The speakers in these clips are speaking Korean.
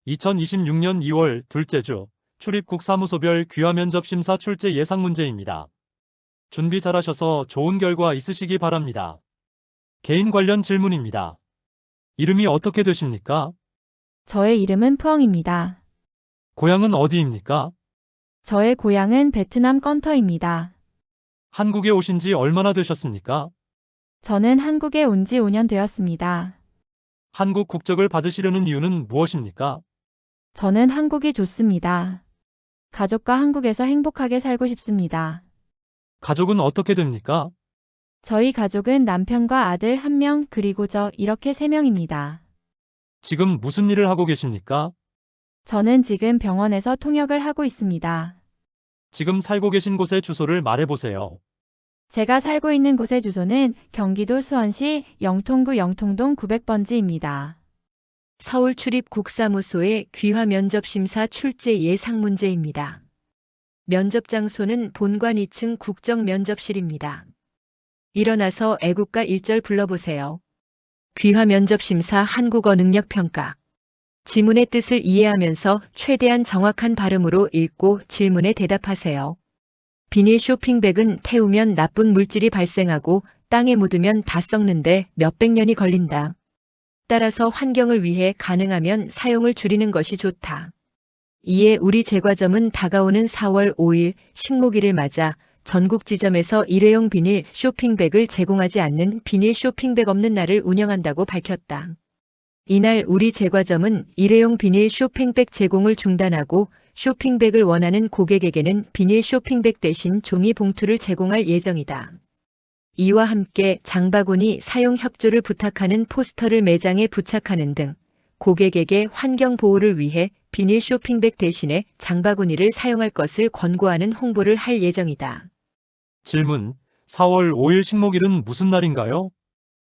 2026년 2월 둘째 주 출입국 사무소별 귀화 면접 심사 출제 예상 문제입니다. 준비 잘하셔서 좋은 결과 있으시기 바랍니다. 개인 관련 질문입니다. 이름이 어떻게 되십니까? 저의 이름은 푸엉입니다. 고향은 어디입니까? 저의 고향은 베트남 건터입니다. 한국에 오신 지 얼마나 되셨습니까? 저는 한국에 온 지 5년 되었습니다. 한국 국적을 받으시려는 이유는 무엇입니까? 저는 한국이 좋습니다. 가족과 한국에서 행복하게 살고 싶습니다. 가족은 어떻게 됩니까? 저희 가족은 남편과 아들 1명 그리고 저 이렇게 3명입니다. 지금 무슨 일을 하고 계십니까? 저는 지금 병원에서 통역을 하고 있습니다. 지금 살고 계신 곳의 주소를 말해보세요. 제가 살고 있는 곳의 주소는 경기도 수원시 영통구 영통동 900번지입니다. 서울출입국사무소의 귀화 면접심사 출제 예상 문제입니다. 면접 장소는 본관 2층 국정면접실입니다. 일어나서 애국가 1절 불러보세요. 귀화 면접심사 한국어 능력평가. 지문의 뜻을 이해하면서 최대한 정확한 발음으로 읽고 질문에 대답하세요. 비닐 쇼핑백은 태우면 나쁜 물질이 발생하고 땅에 묻으면 다 썩는데 몇백 년이 걸린다. 따라서 환경을 위해 가능하면 사용을 줄이는 것이 좋다. 이에 우리 제과점은 다가오는 4월 5일 식목일을 맞아 전국 지점에서 일회용 비닐 쇼핑백을 제공하지 않는 비닐 쇼핑백 없는 날을 운영한다고 밝혔다. 이날 우리 제과점은 일회용 비닐 쇼핑백 제공을 중단하고 쇼핑백을 원하는 고객에게는 비닐 쇼핑백 대신 종이 봉투를 제공할 예정이다. 이와 함께 장바구니 사용 협조를 부탁하는 포스터를 매장에 부착하는 등 고객에게 환경 보호를 위해 비닐 쇼핑백 대신에 장바구니를 사용할 것을 권고하는 홍보를 할 예정이다. 질문. 4월 5일 식목일은 무슨 날인가요?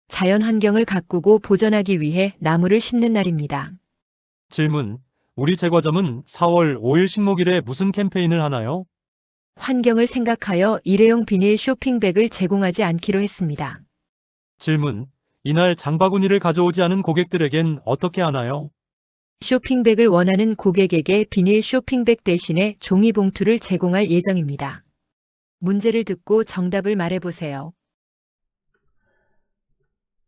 자연 환경을 가꾸고 보존하기 위해 나무를 심는 날입니다. 질문. 우리 제과점은 4월 5일 식목일에 무슨 캠페인을 하나요? 환경을 생각하여 일회용 비닐 쇼핑백을 제공하지 않기로 했습니다. 질문. 이날 장바구니를 가져오지 않은 고객들에겐 어떻게 하나요? 쇼핑백을 원하는 고객에게 비닐 쇼핑백 대신에 종이 봉투를 제공할 예정입니다. 문제를 듣고 정답을 말해보세요.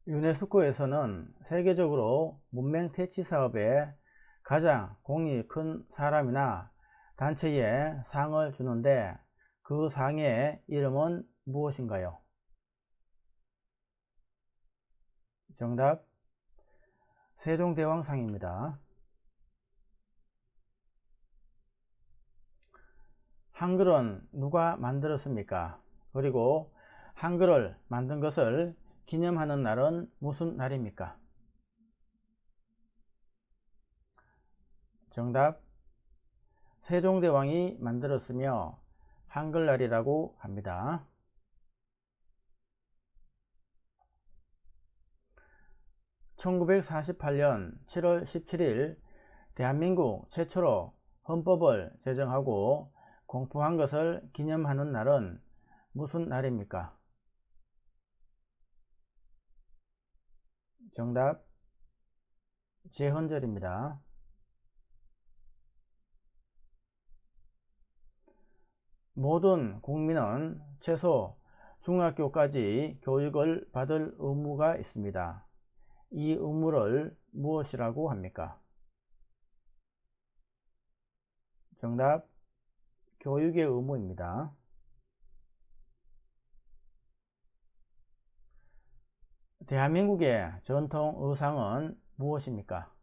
유네스코에서는 세계적으로 문명 퇴치 사업에 가장 공이 큰 사람이나 단체에 상을 주는데 그 상의 이름은 무엇인가요? 정답, 세종대왕상입니다. 한글은 누가 만들었습니까? 그리고 한글을 만든 것을 기념하는 날은 무슨 날입니까? 정답, 세종대왕이 만들었으며 한글날이라고 합니다. (1948년 7월 17일) 대한민국 최초로 헌법을 제정하고 공포한 것을 기념하는 날은 무슨 날입니까? 정답, 제헌절입니다. 모든 국민은 최소 중학교까지 교육을 받을 의무가 있습니다. 이 의무를 무엇이라고 합니까? 정답, 교육의 의무입니다. 대한민국의 전통 의상은 무엇입니까?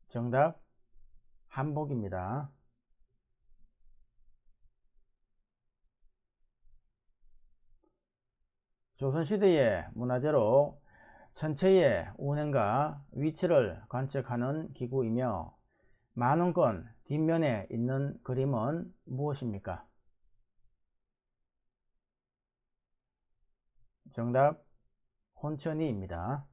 정답, 한복입니다. 조선시대의 문화재로 천체의 운행과 위치를 관측하는 기구이며 만원권 뒷면에 있는 그림은 무엇입니까? 정답, 혼천이입니다.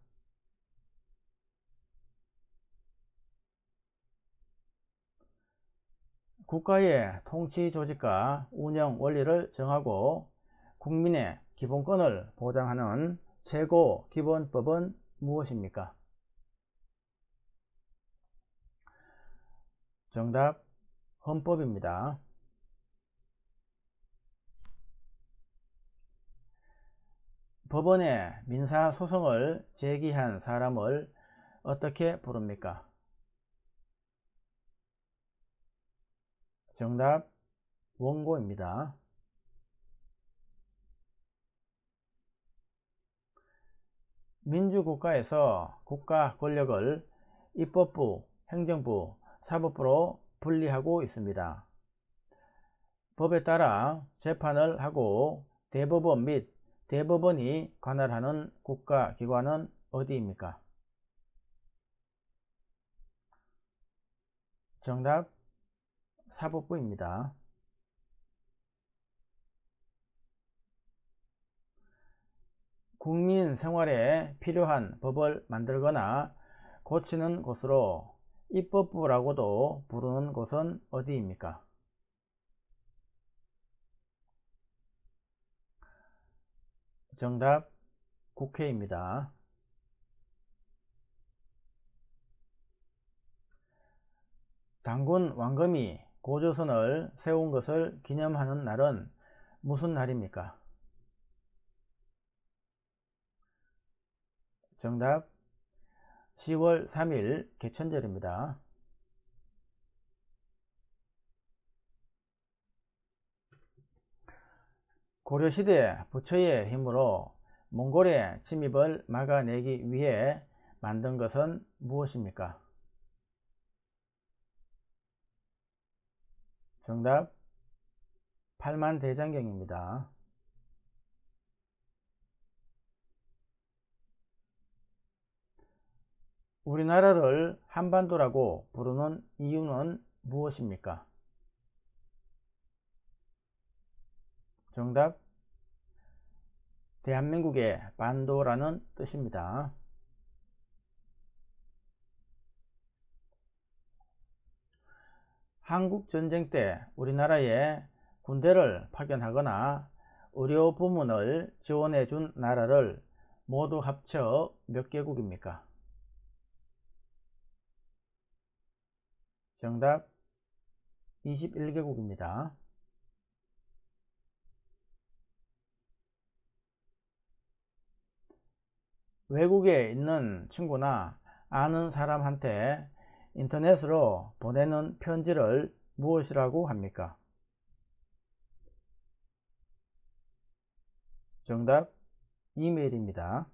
국가의 통치 조직과 운영 원리를 정하고 국민의 기본권을 보장하는 최고 기본법은 무엇입니까? 정답 헌법입니다. 법원에 민사소송을 제기한 사람을 어떻게 부릅니까? 정답 원고입니다. 민주국가에서 국가 권력을 입법부, 행정부, 사법부로 분리하고 있습니다. 법에 따라 재판을 하고 대법원 및 대법원이 관할하는 국가기관은 어디입니까? 정답 사법부입니다. 국민 생활에 필요한 법을 만들거나 고치는 곳으로 입법부라고도 부르는 곳은 어디입니까? 정답 국회입니다. 단군 왕검이 고조선을 세운 것을 기념하는 날은 무슨 날입니까? 정답 10월 3일 개천절입니다. 고려시대 부처의 힘으로 몽골의 침입을 막아내기 위해 만든 것은 무엇입니까? 정답 팔만대장경입니다. 우리나라를 한반도라고 부르는 이유는 무엇입니까? 정답 대한민국의 반도라는 뜻입니다. 한국전쟁 때 우리나라에 군대를 파견하거나 의료 부문을 지원해 준 나라를 모두 합쳐 몇 개국입니까? 정답 21개국입니다. 외국에 있는 친구나 아는 사람한테 인터넷으로 보내는 편지를 무엇이라고 합니까? 정답 이메일입니다.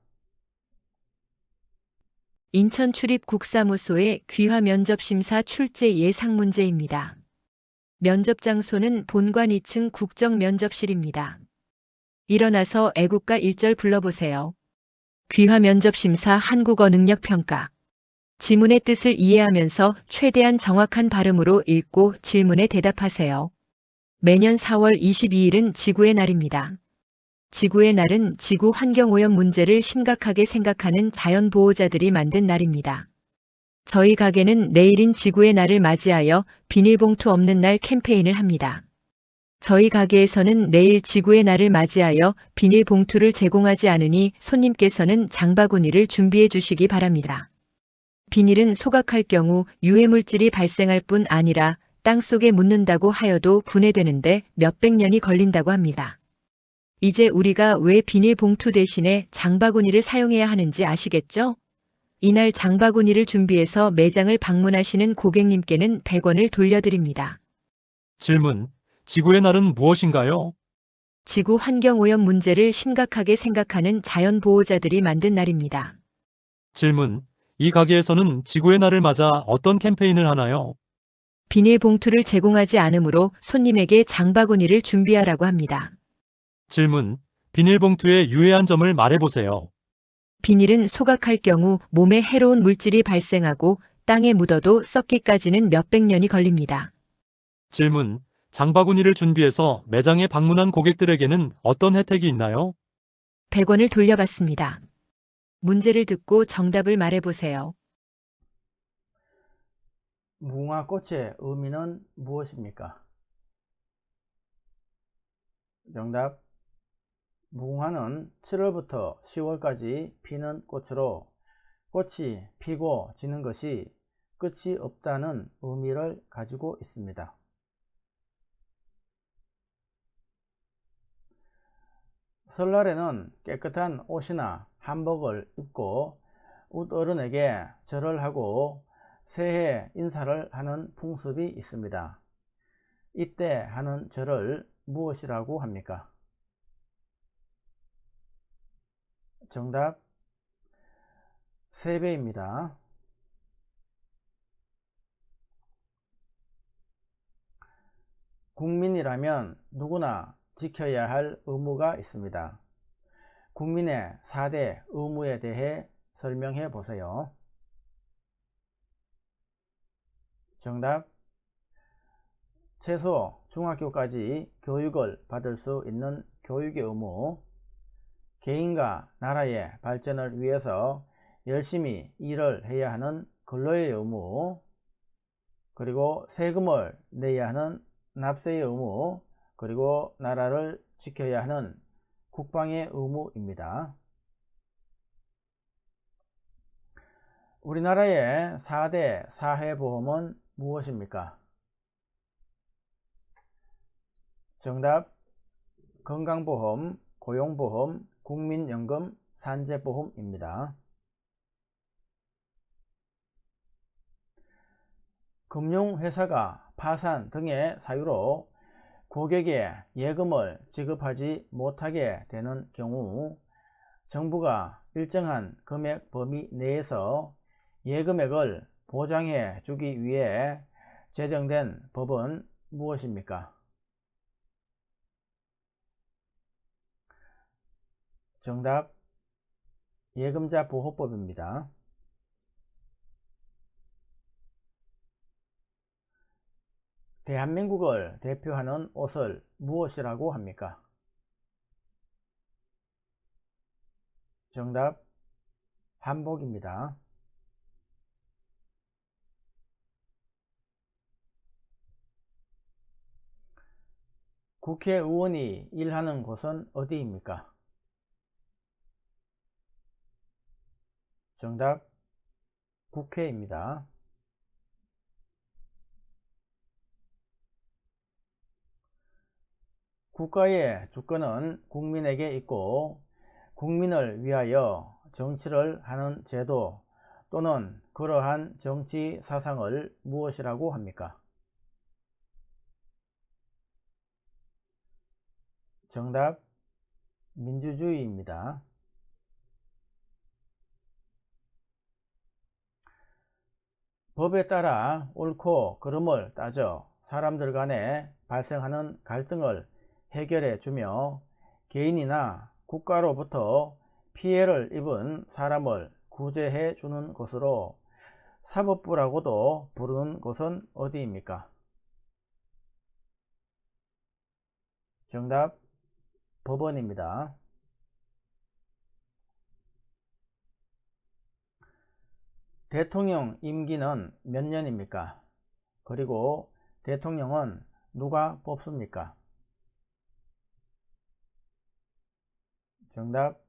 인천출입국사무소의 귀화 면접심사 출제 예상 문제입니다. 면접 장소는 본관 2층 국정면접실입니다. 일어나서 애국가 1절 불러보세요. 귀화 면접심사 한국어 능력평가. 지문의 뜻을 이해하면서 최대한 정확한 발음으로 읽고 질문에 대답하세요. 매년 4월 22일은 지구의 날입니다. 지구의 날은 지구 환경오염 문제를 심각하게 생각하는 자연보호자들이 만든 날입니다. 저희 가게는 내일인 지구의 날을 맞이하여 비닐봉투 없는 날 캠페인을 합니다. 저희 가게에서는 내일 지구의 날을 맞이하여 비닐봉투를 제공하지 않으니 손님께서는 장바구니를 준비해 주시기 바랍니다. 비닐은 소각할 경우 유해물질이 발생할 뿐 아니라 땅속에 묻는다고 하여도 분해되는데 몇백 년이 걸린다고 합니다. 이제 우리가 왜 비닐봉투 대신에 장바구니를 사용해야 하는지 아시겠죠? 이날 장바구니를 준비해서 매장을 방문하시는 고객님께는 100원을 돌려드립니다. 질문. 지구의 날은 무엇인가요? 지구 환경오염 문제를 심각하게 생각하는 자연보호자들이 만든 날입니다. 질문. 이 가게에서는 지구의 날을 맞아 어떤 캠페인을 하나요? 비닐봉투를 제공하지 않으므로 손님에게 장바구니를 준비하라고 합니다. 질문. 비닐봉투의 유해한 점을 말해보세요. 비닐은 소각할 경우 몸에 해로운 물질이 발생하고 땅에 묻어도 썩기까지는 몇백 년이 걸립니다. 질문. 장바구니를 준비해서 매장에 방문한 고객들에게는 어떤 혜택이 있나요? 100원을 돌려받습니다. 문제를 듣고 정답을 말해보세요. 무궁화꽃의 의미는 무엇입니까? 정답 무궁화는 7월부터 10월까지 피는 꽃으로 꽃이 피고 지는 것이 끝이 없다는 의미를 가지고 있습니다. 설날에는 깨끗한 옷이나 한복을 입고 웃어른에게 절을 하고 새해 인사를 하는 풍습이 있습니다. 이때 하는 절을 무엇이라고 합니까? 정답 세배입니다. 국민이라면 누구나 지켜야 할 의무가 있습니다. 국민의 4대 의무에 대해 설명해 보세요. 정답 최소 중학교까지 교육을 받을 수 있는 교육의 의무, 개인과 나라의 발전을 위해서 열심히 일을 해야 하는 근로의 의무, 그리고 세금을 내야 하는 납세의 의무, 그리고 나라를 지켜야 하는 국방의 의무입니다. 우리나라의 4대 사회보험은 무엇입니까? 정답 건강보험, 고용보험, 국민연금, 산재보험입니다. 금융회사가 파산 등의 사유로 고객에 예금을 지급하지 못하게 되는 경우 정부가 일정한 금액 범위 내에서 예금액을 보장해 주기 위해 제정된 법은 무엇입니까? 정답 예금자 보호법입니다. 대한민국을 대표하는 옷을 무엇이라고 합니까? 정답 한복입니다. 국회의원이 일하는 곳은 어디입니까? 정답 국회입니다. 국가의 주권은 국민에게 있고 국민을 위하여 정치를 하는 제도 또는 그러한 정치 사상을 무엇이라고 합니까? 정답 민주주의입니다. 법에 따라 옳고 그름을 따져 사람들 간에 발생하는 갈등을 해결해 주며 개인이나 국가로부터 피해를 입은 사람을 구제해 주는 것으로 사법부라고도 부르는 곳은 어디입니까? 정답 법원입니다. 대통령 임기는 몇 년입니까? 그리고 대통령은 누가 뽑습니까? 정답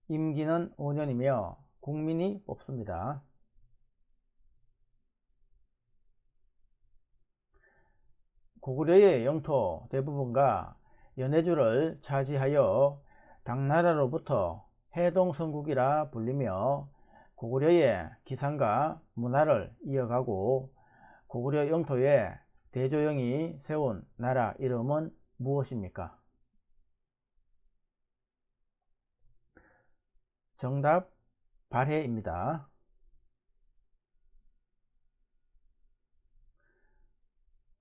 임기는 5년이며 국민이 뽑습니다. 고구려의 영토 대부분가 연해주를 차지하여 당나라로부터 해동성국이라 불리며 고구려의 기상과 문화를 이어가고 고구려 영토에 대조영이 세운 나라 이름은 무엇입니까? 정답 발해입니다.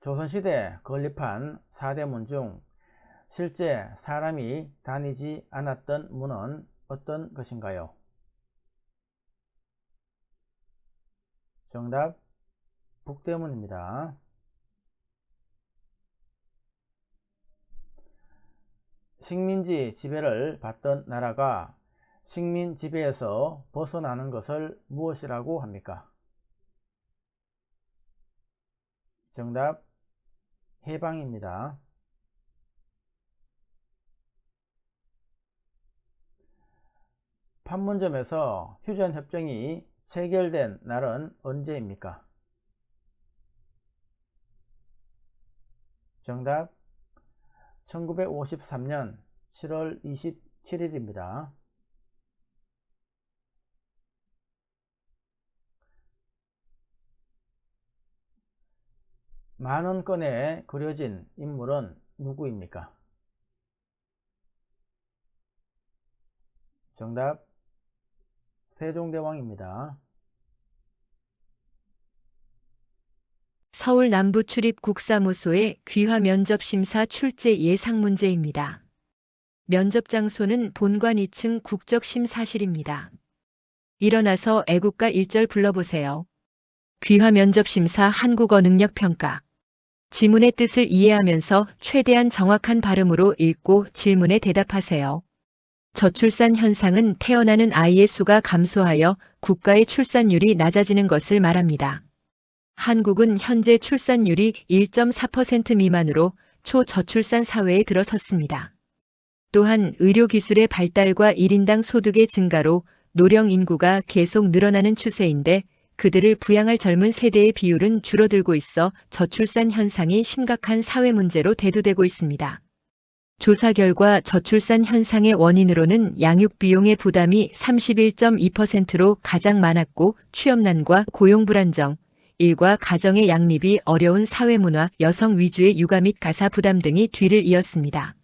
조선시대 건립한 4대문 중 실제 사람이 다니지 않았던 문은 어떤 것인가요? 정답 북대문입니다. 식민지 지배를 받던 나라가 식민 지배에서 벗어나는 것을 무엇이라고 합니까? 정답 해방입니다. 판문점에서 휴전협정이 체결된 날은 언제입니까? 정답 1953년 7월 27일입니다. 만원권에 그려진 인물은 누구입니까? 정답 세종대왕입니다. 서울 남부출입국사무소의 귀화 면접심사 출제 예상 문제입니다. 면접 장소는 본관 2층 국적심사실입니다. 일어나서 애국가 1절 불러보세요. 귀화 면접심사 한국어 능력평가. 지문의 뜻을 이해하면서 최대한 정확한 발음으로 읽고 질문에 대답하세요. 저출산 현상은 태어나는 아이의 수가 감소하여 국가의 출산율이 낮아지는 것을 말합니다. 한국은 현재 출산율이 1.4% 미만으로 초저출산 사회에 들어섰습니다. 또한 의료기술의 발달과 1인당 소득의 증가로 노령 인구가 계속 늘어나는 추세인데 그들을 부양할 젊은 세대의 비율은 줄어들고 있어 저출산 현상이 심각한 사회 문제로 대두되고 있습니다. 조사 결과 저출산 현상의 원인으로는 양육 비용의 부담이 31.2%로 가장 많았고 취업난과 고용 불안정, 일과 가정의 양립이 어려운 사회문화, 여성 위주의 육아 및 가사 부담 등이 뒤를 이었습니다.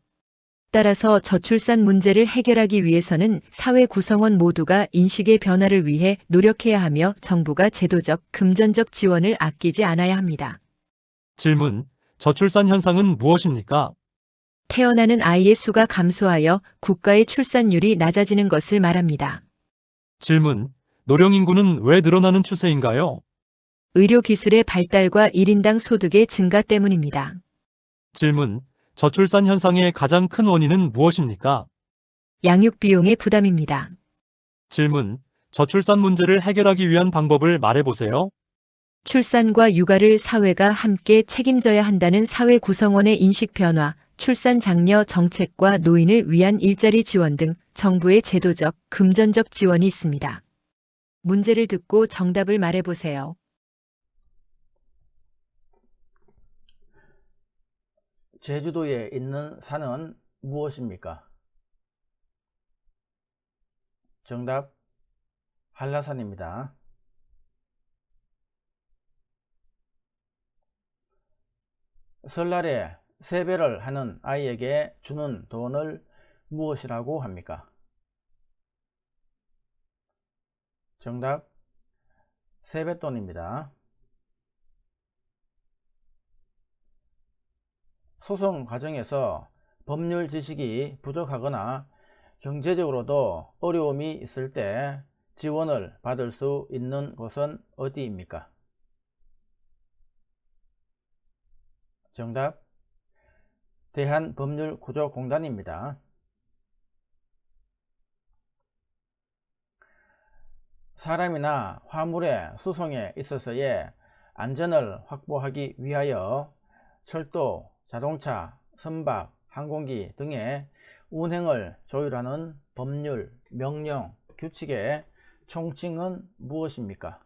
따라서 저출산 문제를 해결하기 위해서는 사회 구성원 모두가 인식의 변화를 위해 노력해야 하며 정부가 제도적, 금전적 지원을 아끼지 않아야 합니다. 질문. 저출산 현상은 무엇입니까? 태어나는 아이의 수가 감소하여 국가의 출산율이 낮아지는 것을 말합니다. 질문. 노령 인구는 왜 늘어나는 추세인가요? 의료기술의 발달과 1인당 소득의 증가 때문입니다. 질문. 저출산 현상의 가장 큰 원인은 무엇입니까? 양육 비용의 부담입니다. 질문. 저출산 문제를 해결하기 위한 방법을 말해보세요. 출산과 육아를 사회가 함께 책임져야 한다는 사회 구성원의 인식 변화, 출산 장려 정책과 노인을 위한 일자리 지원 등 정부의 제도적, 금전적 지원이 있습니다. 문제를 듣고 정답을 말해보세요. 제주도에 있는 산은 무엇입니까? 정답 한라산입니다. 설날에 세배를 하는 아이에게 주는 돈을 무엇이라고 합니까? 정답 세뱃돈입니다. 소송 과정에서 법률 지식이 부족하거나 경제적으로도 어려움이 있을 때 지원을 받을 수 있는 곳은 어디입니까? 정답 대한법률구조공단입니다. 사람이나 화물의 수송에 있어서의 안전을 확보하기 위하여 철도, 자동차, 선박, 항공기 등의 운행을 조율하는 법률, 명령, 규칙의 총칭은 무엇입니까?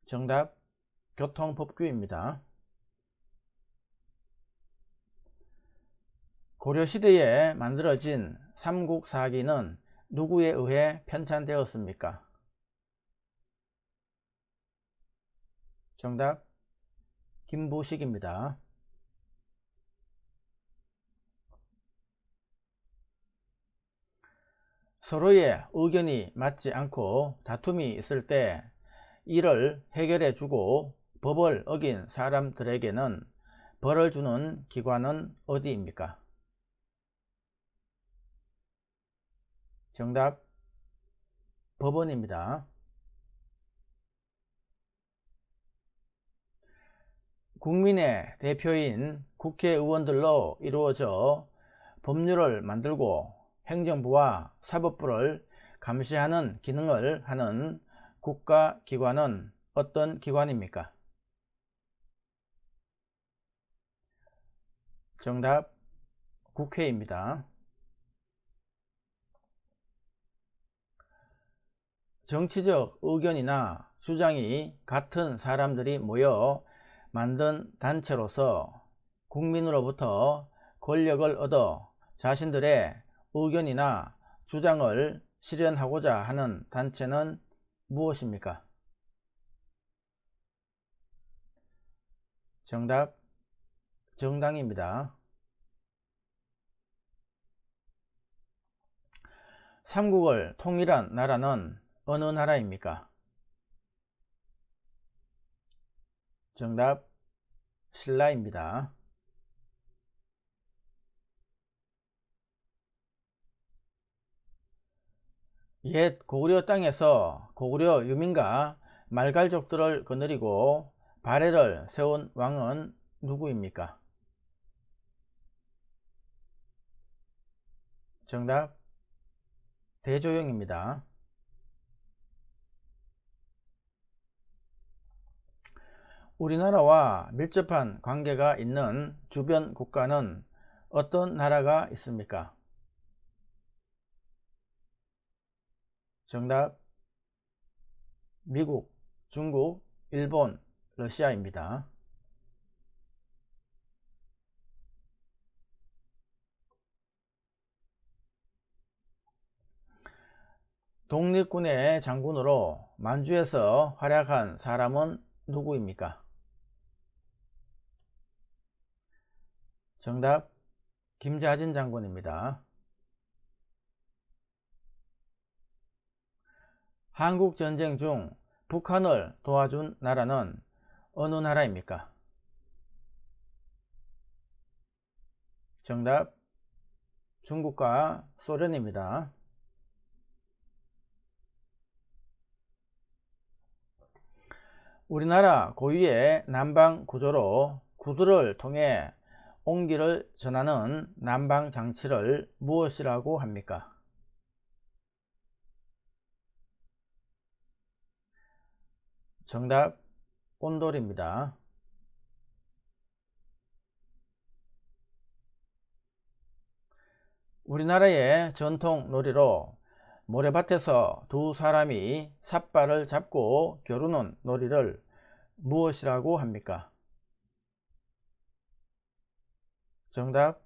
정답 교통법규입니다. 고려시대에 만들어진 삼국사기는 누구에 의해 편찬되었습니까? 정답 김부식입니다. 서로의 의견이 맞지 않고 다툼이 있을 때 이를 해결해 주고 법을 어긴 사람들에게는 벌을 주는 기관은 어디입니까? 정답 법원입니다. 국민의 대표인 국회의원들로 이루어져 법률을 만들고 행정부와 사법부를 감시하는 기능을 하는 국가기관은 어떤 기관입니까? 정답 국회입니다. 정치적 의견이나 주장이 같은 사람들이 모여 만든 단체로서 국민으로부터 권력을 얻어 자신들의 의견이나 주장을 실현하고자 하는 단체는 무엇입니까? 정답, 정당입니다. 삼국을 통일한 나라는 어느 나라입니까? 정답, 신라입니다. 옛 고구려 땅에서 고구려 유민과 말갈족들을 거느리고 발해를 세운 왕은 누구입니까? 정답, 대조영입니다. 우리나라와 밀접한 관계가 있는 주변 국가는 어떤 나라가 있습니까? 정답, 미국, 중국, 일본, 러시아입니다. 독립군의 장군으로 만주에서 활약한 사람은 누구입니까? 정답, 김자진 장군입니다. 한국전쟁 중 북한을 도와준 나라는 어느 나라입니까? 정답, 중국과 소련입니다. 우리나라 고유의 난방 구조로 구두를 통해 온기를 전하는 난방 장치를 무엇이라고 합니까? 정답, 온돌입니다. 우리나라의 전통 놀이로 모래밭에서 두 사람이 삿발을 잡고 겨루는 놀이를 무엇이라고 합니까? 정답,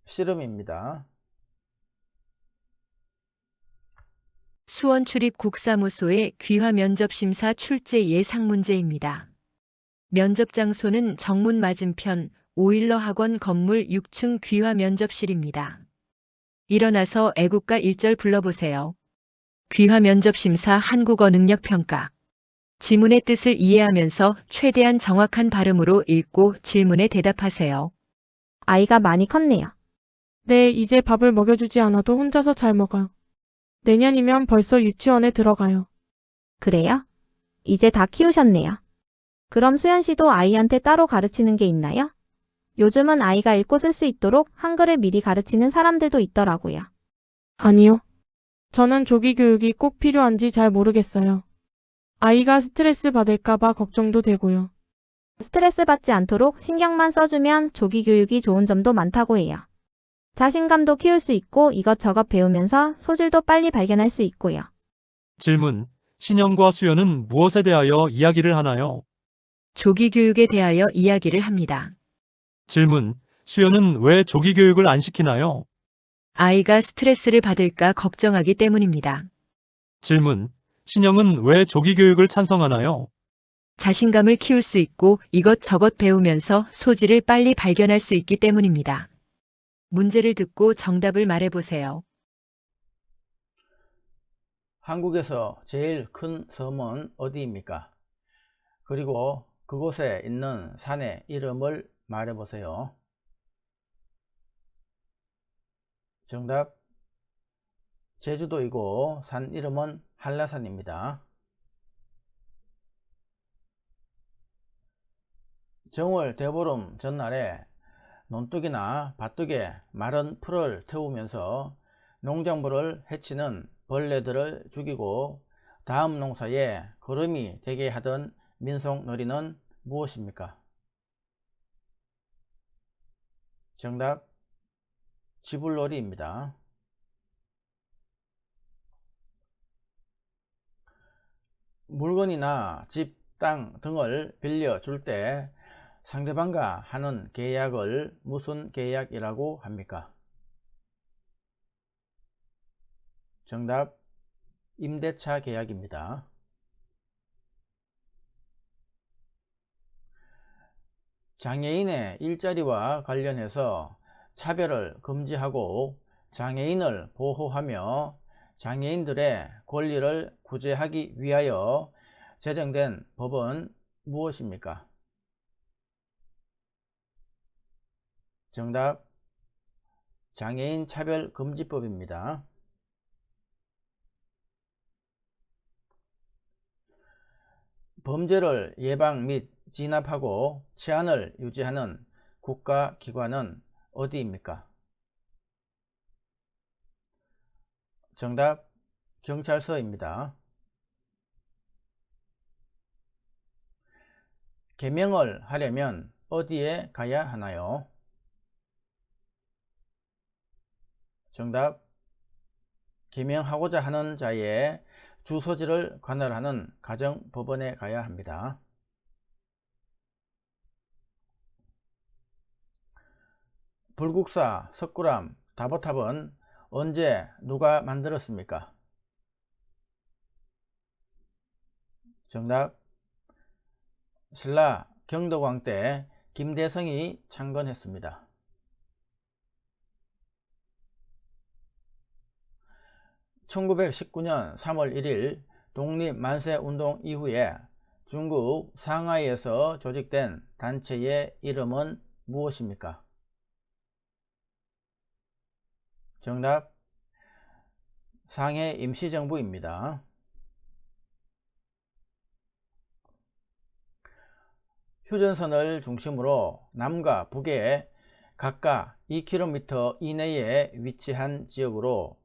씨름입니다. 수원 출입 국사무소의 귀화 면접 심사 출제 예상 문제입니다. 면접 장소는 정문 맞은편 오일러 학원 건물 6층 귀화 면접실입니다. 일어나서 애국가 1절 불러보세요. 귀화 면접 심사 한국어 능력 평가. 지문의 뜻을 이해하면서 최대한 정확한 발음으로 읽고 질문에 대답하세요. 아이가 많이 컸네요. 네, 이제 밥을 먹여주지 않아도 혼자서 잘 먹어요. 내년이면 벌써 유치원에 들어가요. 그래요? 이제 다 키우셨네요. 그럼 수연 씨도 아이한테 따로 가르치는 게 있나요? 요즘은 아이가 읽고 쓸 수 있도록 한글을 미리 가르치는 사람들도 있더라고요. 아니요. 저는 조기 교육이 꼭 필요한지 잘 모르겠어요. 아이가 스트레스 받을까봐 걱정도 되고요. 스트레스 받지 않도록 신경만 써주면 조기 교육이 좋은 점도 많다고 해요. 자신감도 키울 수 있고 이것저것 배우면서 소질도 빨리 발견할 수 있고요. 질문. 신영과 수연은 무엇에 대하여 이야기를 하나요? 조기 교육에 대하여 이야기를 합니다. 질문. 수연은 왜 조기 교육을 안 시키나요? 아이가 스트레스를 받을까 걱정하기 때문입니다. 질문. 신영은 왜 조기 교육을 찬성하나요? 자신감을 키울 수 있고 이것저것 배우면서 소질을 빨리 발견할 수 있기 때문입니다. 문제를 듣고 정답을 말해보세요. 한국에서 제일 큰 섬은 어디입니까? 그리고 그곳에 있는 산의 이름을 말해보세요. 정답, 제주도이고 산 이름은 한라산입니다. 정월 대보름 전날에 논둑이나 밭둑에 마른 풀을 태우면서 농작물을 해치는 벌레들을 죽이고 다음 농사에 거름이 되게 하던 민속놀이는 무엇입니까? 정답, 지불놀이입니다. 물건이나 집, 땅 등을 빌려줄 때 상대방과 하는 계약을 무슨 계약이라고 합니까? 정답, 임대차 계약입니다. 장애인의 일자리와 관련해서 차별을 금지하고 장애인을 보호하며 장애인들의 권리를 구제하기 위하여 제정된 법은 무엇입니까? 정답, 장애인 차별금지법입니다. 범죄를 예방 및 진압하고 치안을 유지하는 국가기관은 어디입니까? 정답, 경찰서입니다. 개명을 하려면 어디에 가야 하나요? 정답, 개명하고자 하는 자의 주소지를 관할하는 가정법원에 가야 합니다. 불국사, 석굴암, 다보탑은 언제 누가 만들었습니까? 정답, 신라 경덕왕 때 김대성이 창건했습니다. (1919년 3월 1일) 독립만세운동 이후에 중국 상하이에서 조직된 단체의 이름은 무엇입니까? 정답, 상해 임시정부입니다. 휴전선을 중심으로 남과 북에 각각 2km 이내에 위치한 지역으로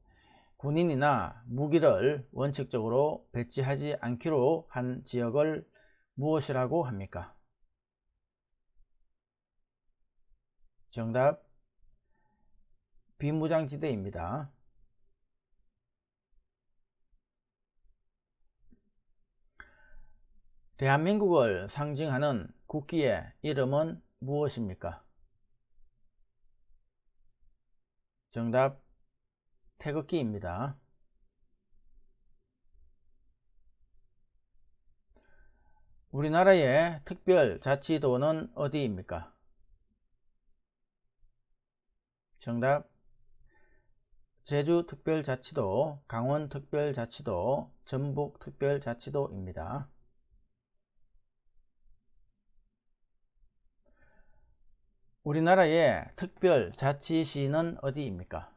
군인이나 무기를 원칙적으로 배치하지 않기로 한 지역을 무엇이라고 합니까? 정답, 비무장지대입니다. 대한민국을 상징하는 국기의 이름은 무엇입니까? 정답, 태극기입니다. 우리나라의 특별자치도는 어디입니까? 정답, 제주특별자치도, 강원특별자치도, 전북특별자치도입니다. 우리나라의 특별자치시는 어디입니까?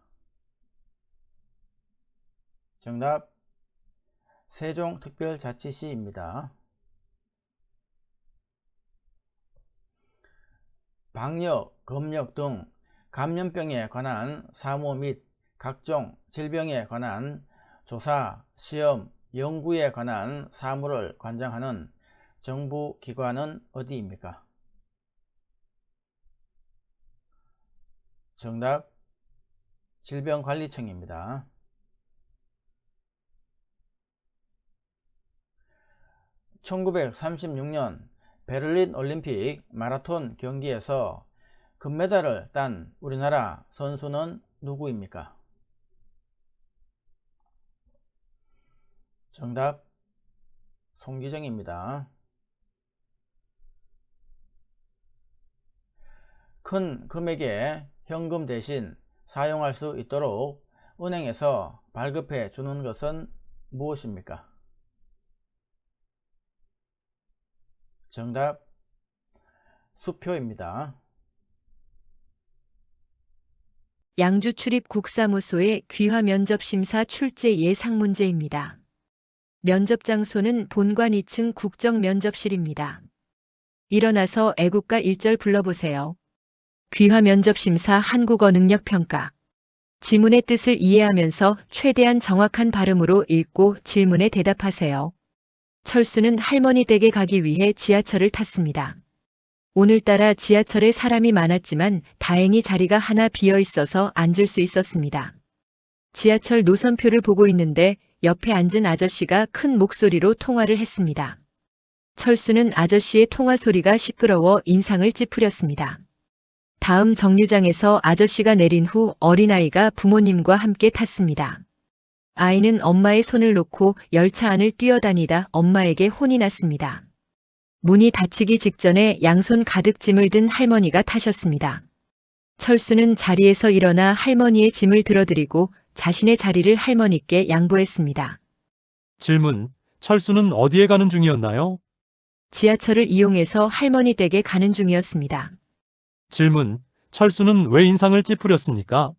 정답, 세종특별자치시입니다. 방역, 검역 등 감염병에 관한 사무 및 각종 질병에 관한 조사, 시험, 연구에 관한 사무를 관장하는 정부기관은 어디입니까? 정답, 질병관리청입니다. (1936년) 베를린 올림픽 마라톤 경기에서 금메달을 딴 우리나라 선수는 누구입니까? 정답, 송기정입니다. 큰 금액의 현금 대신 사용할 수 있도록 은행에서 발급해 주는 것은 무엇입니까? 정답, 수표입니다. 양주 출입 국사무소의 귀화 면접 심사 출제 예상 문제입니다. 면접 장소는 본관 2층 국정면접실입니다. 일어나서 애국가 1절 불러보세요. 귀화 면접 심사 한국어 능력 평가. 지문의 뜻을 이해하면서 최대한 정확한 발음으로 읽고 질문에 대답하세요. 철수는 할머니 댁에 가기 위해 지하철을 탔습니다. 오늘따라 지하철에 사람이 많았지만 다행히 자리가 하나 비어 있어서 앉을 수 있었습니다. 지하철 노선표를 보고 있는데 옆에 앉은 아저씨가 큰 목소리로 통화를 했습니다. 철수는 아저씨의 통화 소리가 시끄러워 인상을 찌푸렸습니다. 다음 정류장에서 아저씨가 내린 후 어린아이가 부모님과 함께 탔습니다. 아이는 엄마의 손을 놓고 열차 안을 뛰어다니다 엄마에게 혼이 났습니다. 문이 닫히기 직전에 양손 가득 짐을 든 할머니가 타셨습니다. 철수는 자리에서 일어나 할머니의 짐을 들어드리고 자신의 자리를 할머니께 양보했습니다. 질문. 철수는 어디에 가는 중이었나요? 지하철을 이용해서 할머니 댁에 가는 중이었습니다. 질문. 철수는 왜 인상을 찌푸렸습니까?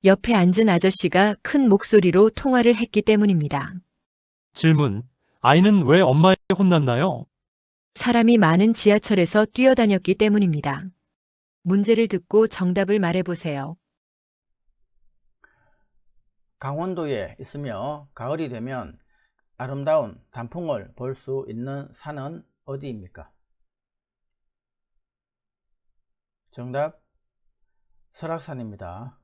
옆에 앉은 아저씨가 큰 목소리로 통화를 했기 때문입니다. 질문. 아이는 왜 엄마에게 혼났나요? 사람이 많은 지하철에서 뛰어다녔기 때문입니다. 문제를 듣고 정답을 말해보세요. 강원도에 있으며 가을이 되면 아름다운 단풍을 볼 수 있는 산은 어디입니까? 정답, 설악산입니다.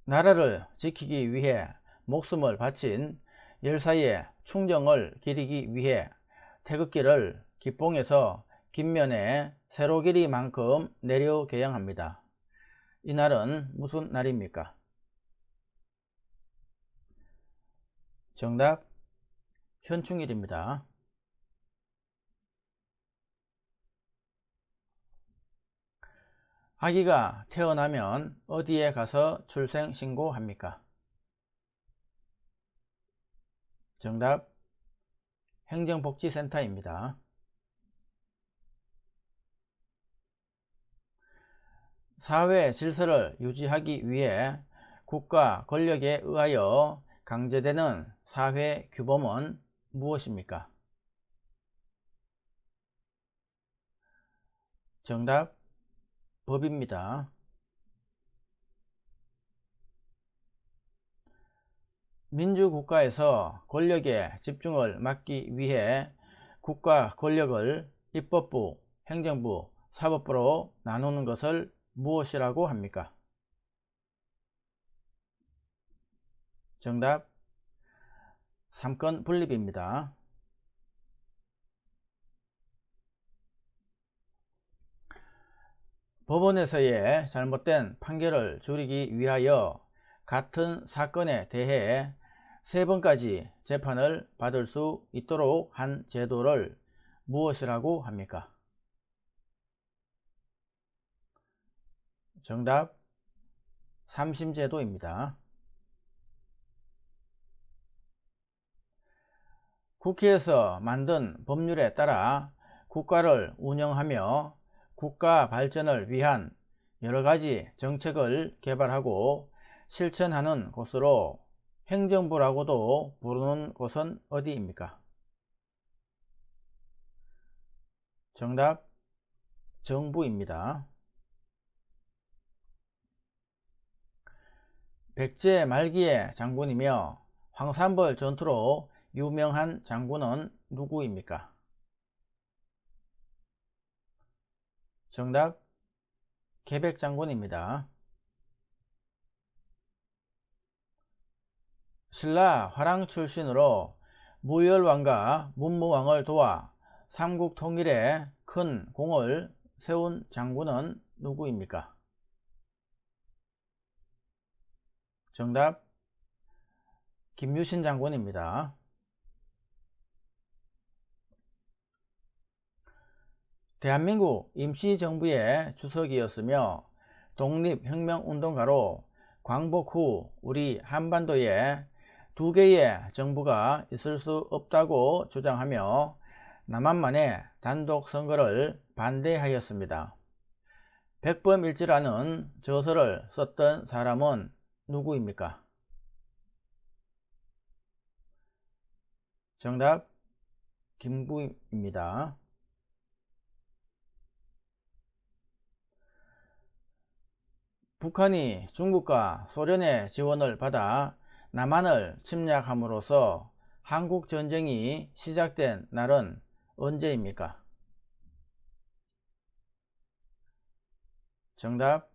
나라를 지키기 위해 목숨을 바친 열사의 충정을 기리기 위해 태극기를 기봉에서 뒷면에 세로 길이만큼 내려 개양합니다. 이날은 무슨 날입니까? 정답, 현충일입니다. 아기가 태어나면 어디에 가서 출생신고합니까? 정답, 행정복지센터입니다. 사회 질서를 유지하기 위해 국가 권력에 의하여 강제되는 사회 규범은 무엇입니까? 정답, 법입니다. 민주국가에서 권력의 집중을 막기 위해 국가 권력을 입법부, 행정부, 사법부로 나누는 것을 무엇이라고 합니까? 정답, 삼권 분립입니다. 법원에서의 잘못된 판결을 줄이기 위하여 같은 사건에 대해 3번까지 재판을 받을 수 있도록 한 제도를 무엇이라고 합니까? 정답, 삼심제도입니다. 국회에서 만든 법률에 따라 국가를 운영하며 국가 발전을 위한 여러가지 정책을 개발하고 실천하는 곳으로 행정부라고도 부르는 곳은 어디입니까? 정답, 정부입니다. 백제 말기의 장군이며 황산벌 전투로 유명한 장군은 누구입니까? 정답, 계백장군입니다. 신라 화랑 출신으로 무열왕과 문무왕을 도와 삼국 통일에 큰 공을 세운 장군은 누구입니까? 정답, 김유신 장군입니다. 대한민국 임시정부의 주석이었으며 독립혁명운동가로 광복 후 우리 한반도에 2개의 정부가 있을 수 없다고 주장하며 남한만의 단독선거를 반대하였습니다. 백범일지라는 저서를 썼던 사람은 누구입니까? 정답, 김구입니다. 북한이 중국과 소련의 지원을 받아 남한을 침략함으로써 한국전쟁이 시작된 날은 언제입니까? 정답,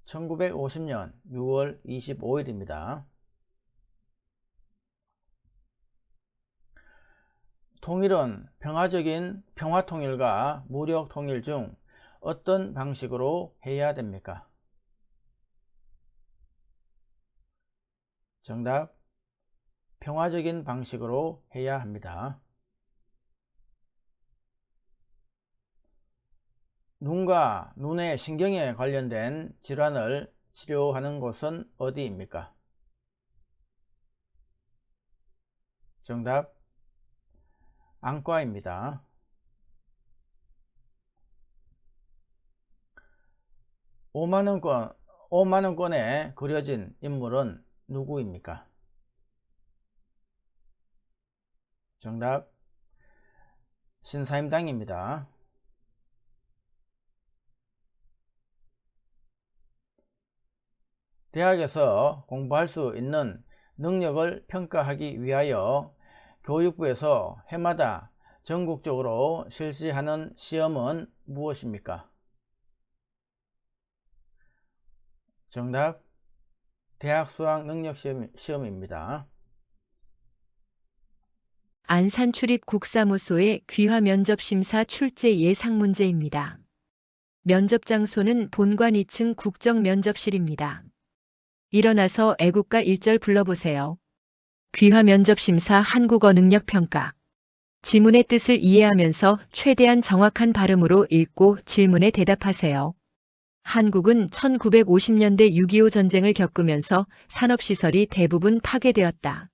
1950년 6월 25일입니다. 통일은 평화통일과 무력통일 중 어떤 방식으로 해야 됩니까? 정답, 평화적인 방식으로 해야 합니다. 눈과 눈의 신경에 관련된 질환을 치료하는 곳은 어디입니까? 정답, 안과입니다. 5만원권에 그려진 인물은 누구입니까? 정답, 신사임당입니다. 대학에서 공부할 수 있는 능력을 평가하기 위하여 교육부에서 해마다 전국적으로 실시하는 시험은 무엇입니까? 정답, 대학 수학 능력 시험입니다. 안산 출입 국사무소의 귀화 면접 심사 출제 예상 문제입니다. 면접 장소는 본관 2층 국정면접실입니다. 일어나서 애국가 1절 불러보세요. 귀화 면접 심사 한국어 능력 평가. 지문의 뜻을 이해하면서 최대한 정확한 발음으로 읽고 질문에 대답하세요. 한국은 1950년대 6.25 전쟁을 겪으면서 산업시설이 대부분 파괴되었다.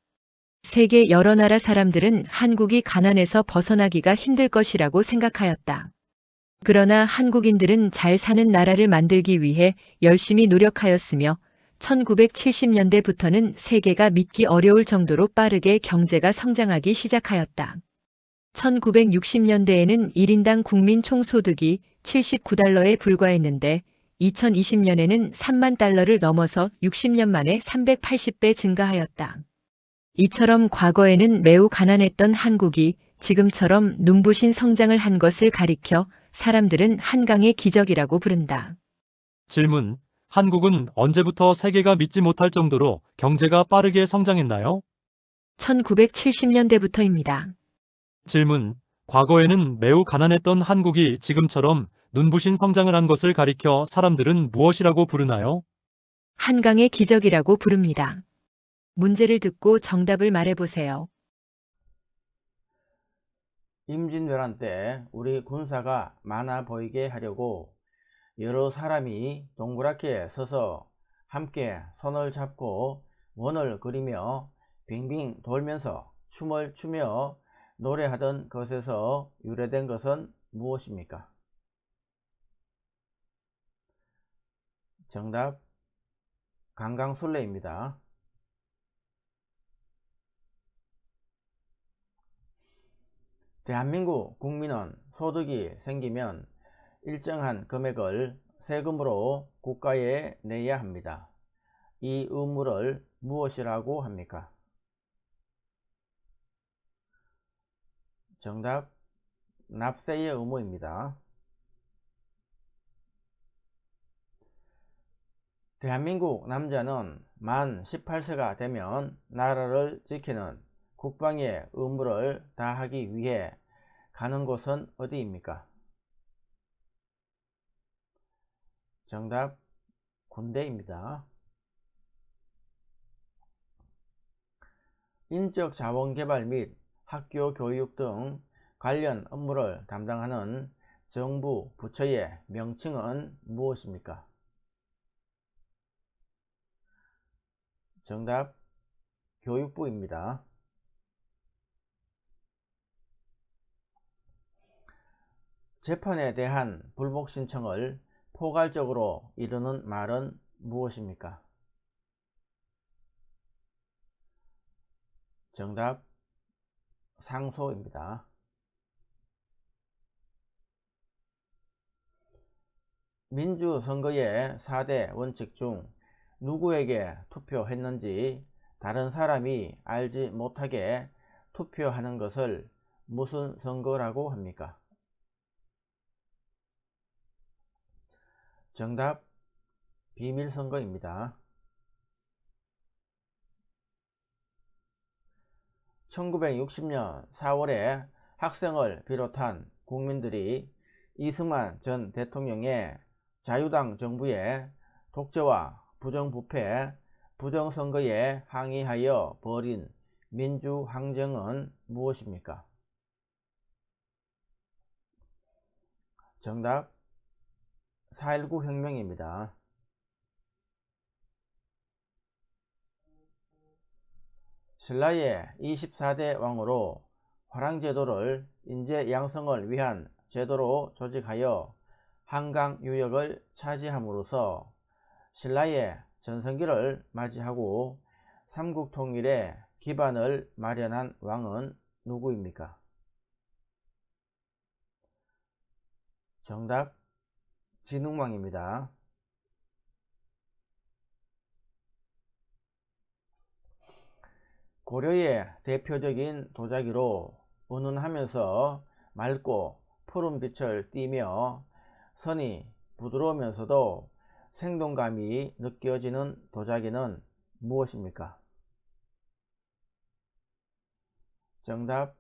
세계 여러 나라 사람들은 한국이 가난에서 벗어나기가 힘들 것이라고 생각하였다. 그러나 한국인들은 잘 사는 나라를 만들기 위해 열심히 노력하였으며 1970년대부터는 세계가 믿기 어려울 정도로 빠르게 경제가 성장하기 시작하였다. 1960년대에는 1인당 국민 총소득이 79달러에 불과했는데 2020년에는 3만 달러를 넘어서 60년 만에 380배 증가하였다. 이처럼 과거에는 매우 가난했던 한국이 지금처럼 눈부신 성장을 한 것을 가리켜 사람들은 한강의 기적이라고 부른다. 질문. 한국은 언제부터 세계가 믿지 못할 정도로 경제가 빠르게 성장했나요? 1970년대부터입니다. 질문. 과거에는 매우 가난했던 한국이 지금처럼 눈부신 성장을 한 것을 가리켜 사람들은 무엇이라고 부르나요? 한강의 기적이라고 부릅니다. 문제를 듣고 정답을 말해보세요. 임진왜란 때 우리 군사가 많아 보이게 하려고 여러 사람이 동그랗게 서서 함께 손을 잡고 원을 그리며 빙빙 돌면서 춤을 추며 노래하던 것에서 유래된 것은 무엇입니까? 정답, 강강술래입니다. 대한민국 국민은 소득이 생기면 일정한 금액을 세금으로 국가에 내야 합니다. 이 의무를 무엇이라고 합니까? 정답, 납세의 의무입니다. 대한민국 남자는 만 18세가 되면 나라를 지키는 국방의 의무를 다하기 위해 가는 곳은 어디입니까? 정답, 군대입니다. 인적자원개발 및 학교 교육 등 관련 업무를 담당하는 정부 부처의 명칭은 무엇입니까? 정답, 교육부입니다. 재판에 대한 불복 신청을 포괄적으로 이루는 말은 무엇입니까? 정답, 상소입니다. 민주선거의 4대 원칙 중 누구에게 투표했는지 다른 사람이 알지 못하게 투표하는 것을 무슨 선거라고 합니까? 정답, 비밀선거입니다. 1960년 4월에 학생을 비롯한 국민들이 이승만 전 대통령의 자유당 정부의 독재와 부정부패, 부정선거에 항의하여 벌인 민주항쟁은 무엇입니까? 정답 4.19 혁명입니다. 신라의 24대 왕으로 화랑제도를 인재 양성을 위한 제도로 조직하여 한강 유역을 차지함으로써 신라의 전성기를 맞이하고 삼국통일의 기반을 마련한 왕은 누구입니까? 정답 진흥왕입니다. 고려의 대표적인 도자기로 은은하면서 맑고 푸른 빛을 띠며 선이 부드러우면서도 생동감이 느껴지는 도자기는 무엇입니까? 정답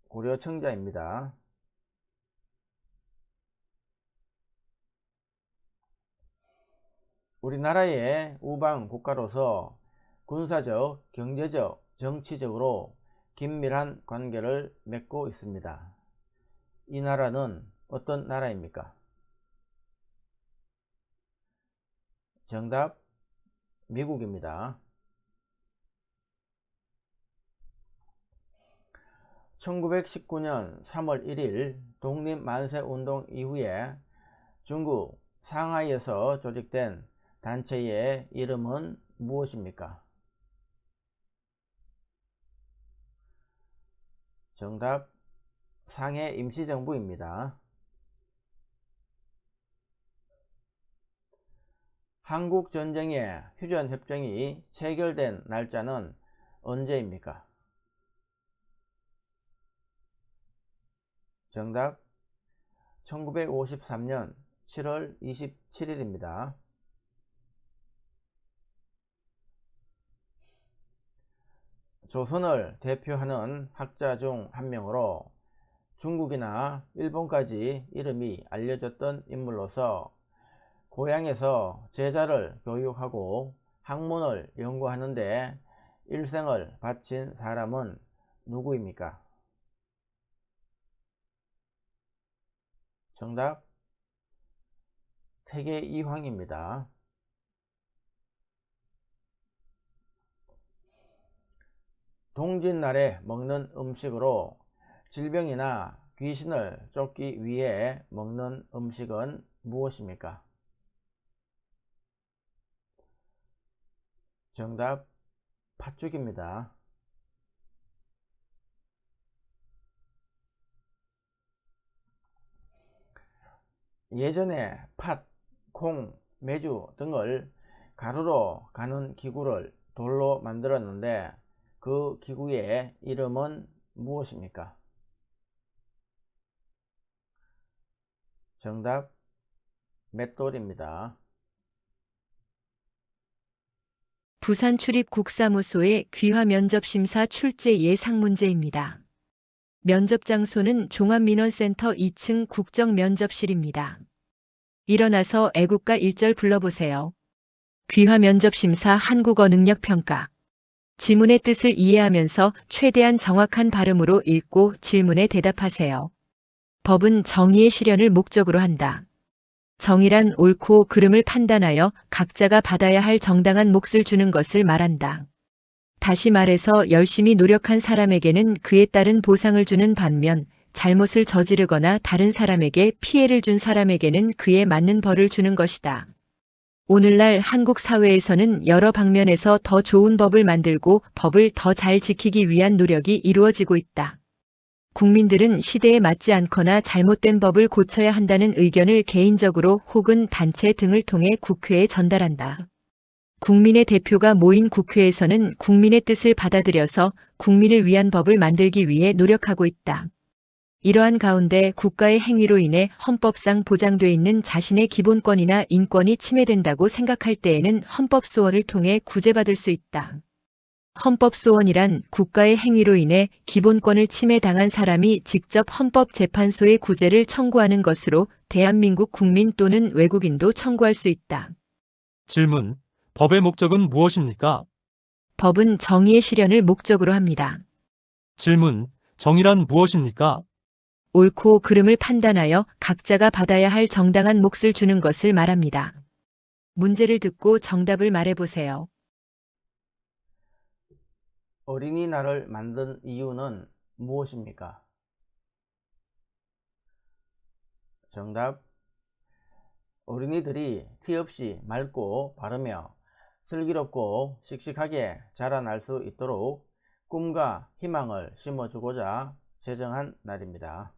고려청자입니다. 우리나라의 우방 국가로서 군사적, 경제적, 정치적으로 긴밀한 관계를 맺고 있습니다. 이 나라는 어떤 나라입니까? 정답 미국입니다. 1919년 3월 1일 독립만세운동 이후에 중국 상하이에서 조직된 단체의 이름은 무엇입니까? 정답 상해 임시정부입니다. 한국전쟁의 휴전협정이 체결된 날짜는 언제입니까? 정답 1953년 7월 27일입니다. 조선을 대표하는 학자 중 한 명으로 중국이나 일본까지 이름이 알려졌던 인물로서 고향에서 제자를 교육하고 학문을 연구하는데 일생을 바친 사람은 누구입니까? 정답 태계 이황입니다. 동짓날에 먹는 음식으로 질병이나 귀신을 쫓기 위해 먹는 음식은 무엇입니까? 정답 팥죽입니다. 예전에 팥, 콩, 메주 등을 가루로 가는 기구를 돌로 만들었는데 그 기구의 이름은 무엇입니까? 정답 맷돌입니다. 부산 출입국사무소의 귀화 면접심사 출제 예상 문제입니다. 면접 장소는 종합민원센터 2층 국정면접실입니다. 일어나서 애국가 1절 불러보세요. 귀화 면접심사 한국어 능력평가. 지문의 뜻을 이해하면서 최대한 정확한 발음으로 읽고 질문에 대답하세요. 법은 정의의 실현을 목적으로 한다. 정의란 옳고 그름을 판단하여 각자가 받아야 할 정당한 몫을 주는 것을 말한다. 다시 말해서 열심히 노력한 사람에게는 그에 따른 보상을 주는 반면 잘못을 저지르거나 다른 사람에게 피해를 준 사람에게는 그에 맞는 벌을 주는 것이다. 오늘날 한국 사회에서는 여러 방면에서 더 좋은 법을 만들고 법을 더 잘 지키기 위한 노력이 이루어지고 있다. 국민들은 시대에 맞지 않거나 잘못된 법을 고쳐야 한다는 의견을 개인적으로 혹은 단체 등을 통해 국회에 전달한다. 국민의 대표가 모인 국회에서는 국민의 뜻을 받아들여서 국민을 위한 법을 만들기 위해 노력하고 있다. 이러한 가운데 국가의 행위로 인해 헌법상 보장돼 있는 자신의 기본권이나 인권이 침해된다고 생각할 때에는 헌법소원을 통해 구제받을 수 있다. 헌법소원이란 국가의 행위로 인해 기본권을 침해당한 사람이 직접 헌법재판소에 구제를 청구하는 것으로 대한민국 국민 또는 외국인도 청구할 수 있다. 질문. 법의 목적은 무엇입니까? 법은 정의의 실현을 목적으로 합니다. 질문. 정의란 무엇입니까? 옳고 그름을 판단하여 각자가 받아야 할 정당한 몫을 주는 것을 말합니다. 문제를 듣고 정답을 말해보세요. 어린이날을 만든 이유는 무엇입니까? 정답. 어린이들이 티 없이 맑고 바르며 슬기롭고 씩씩하게 자라날 수 있도록 꿈과 희망을 심어주고자 제정한 날입니다.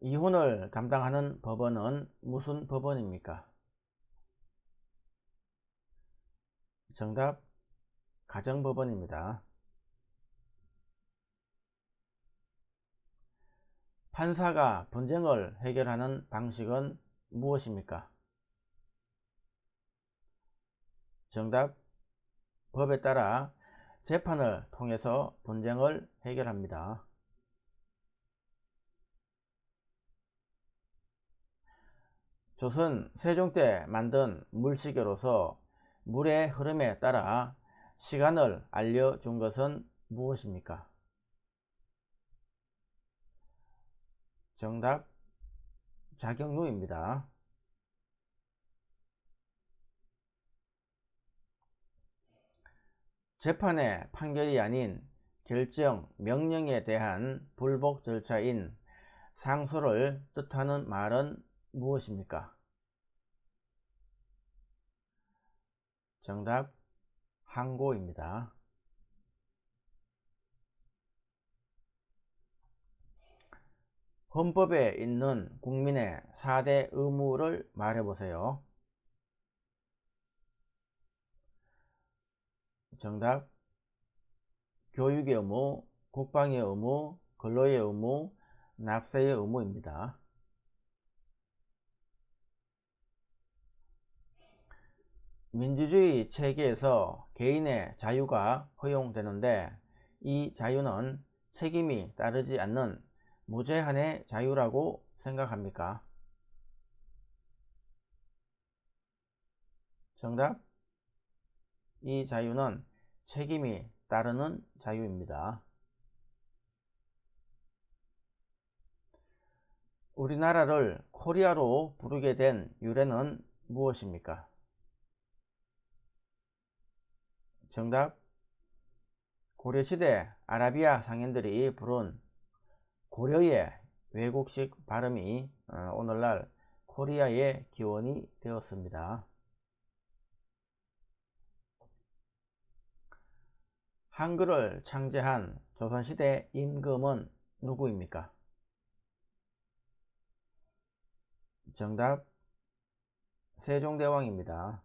이혼을 담당하는 법원은 무슨 법원입니까? 정답. 가정법원입니다. 판사가 분쟁을 해결하는 방식은 무엇입니까? 정답. 법에 따라 재판을 통해서 분쟁을 해결합니다. 조선 세종 때 만든 물시계로서 물의 흐름에 따라 시간을 알려준 것은 무엇입니까? 정답. 자경루입니다. 재판의 판결이 아닌 결정, 명령에 대한 불복 절차인 상소를 뜻하는 말은 무엇입니까? 정답. 항고입니다. 헌법에 있는 국민의 4대 의무를 말해보세요. 정답. 교육의 의무, 국방의 의무, 근로의 의무, 납세의 의무입니다. 민주주의 체계에서 개인의 자유가 허용되는데 이 자유는 책임이 따르지 않는 무제한의 자유라고 생각합니까? 정답. 이 자유는 책임이 따르는 자유입니다. 우리나라를 코리아로 부르게 된 유래는 무엇입니까? 정답. 고려시대 아라비아 상인들이 부른 고려의 외국식 발음이 오늘날 코리아의 기원이 되었습니다. 한글을 창제한 조선시대 임금은 누구입니까? 정답. 세종대왕입니다.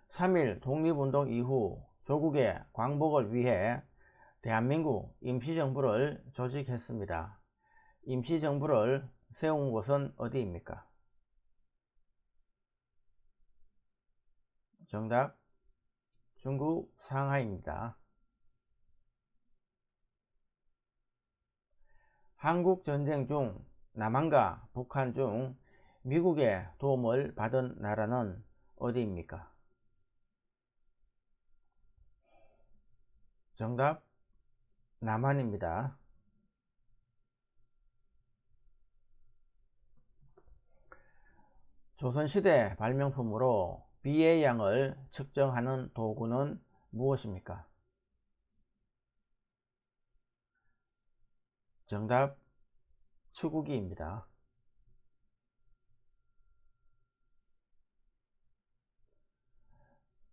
(3.1) 독립운동 이후 조국의 광복을 위해 대한민국 임시정부를 조직했습니다. 임시정부를 세운 곳은 어디입니까? 정답. 중국 상하이입니다. 한국전쟁 중 남한과 북한 중 미국의 도움을 받은 나라는 어디입니까? 정답. 남한입니다. 조선시대 발명품으로 비의 양을 측정하는 도구는 무엇입니까? 정답. 추구기입니다.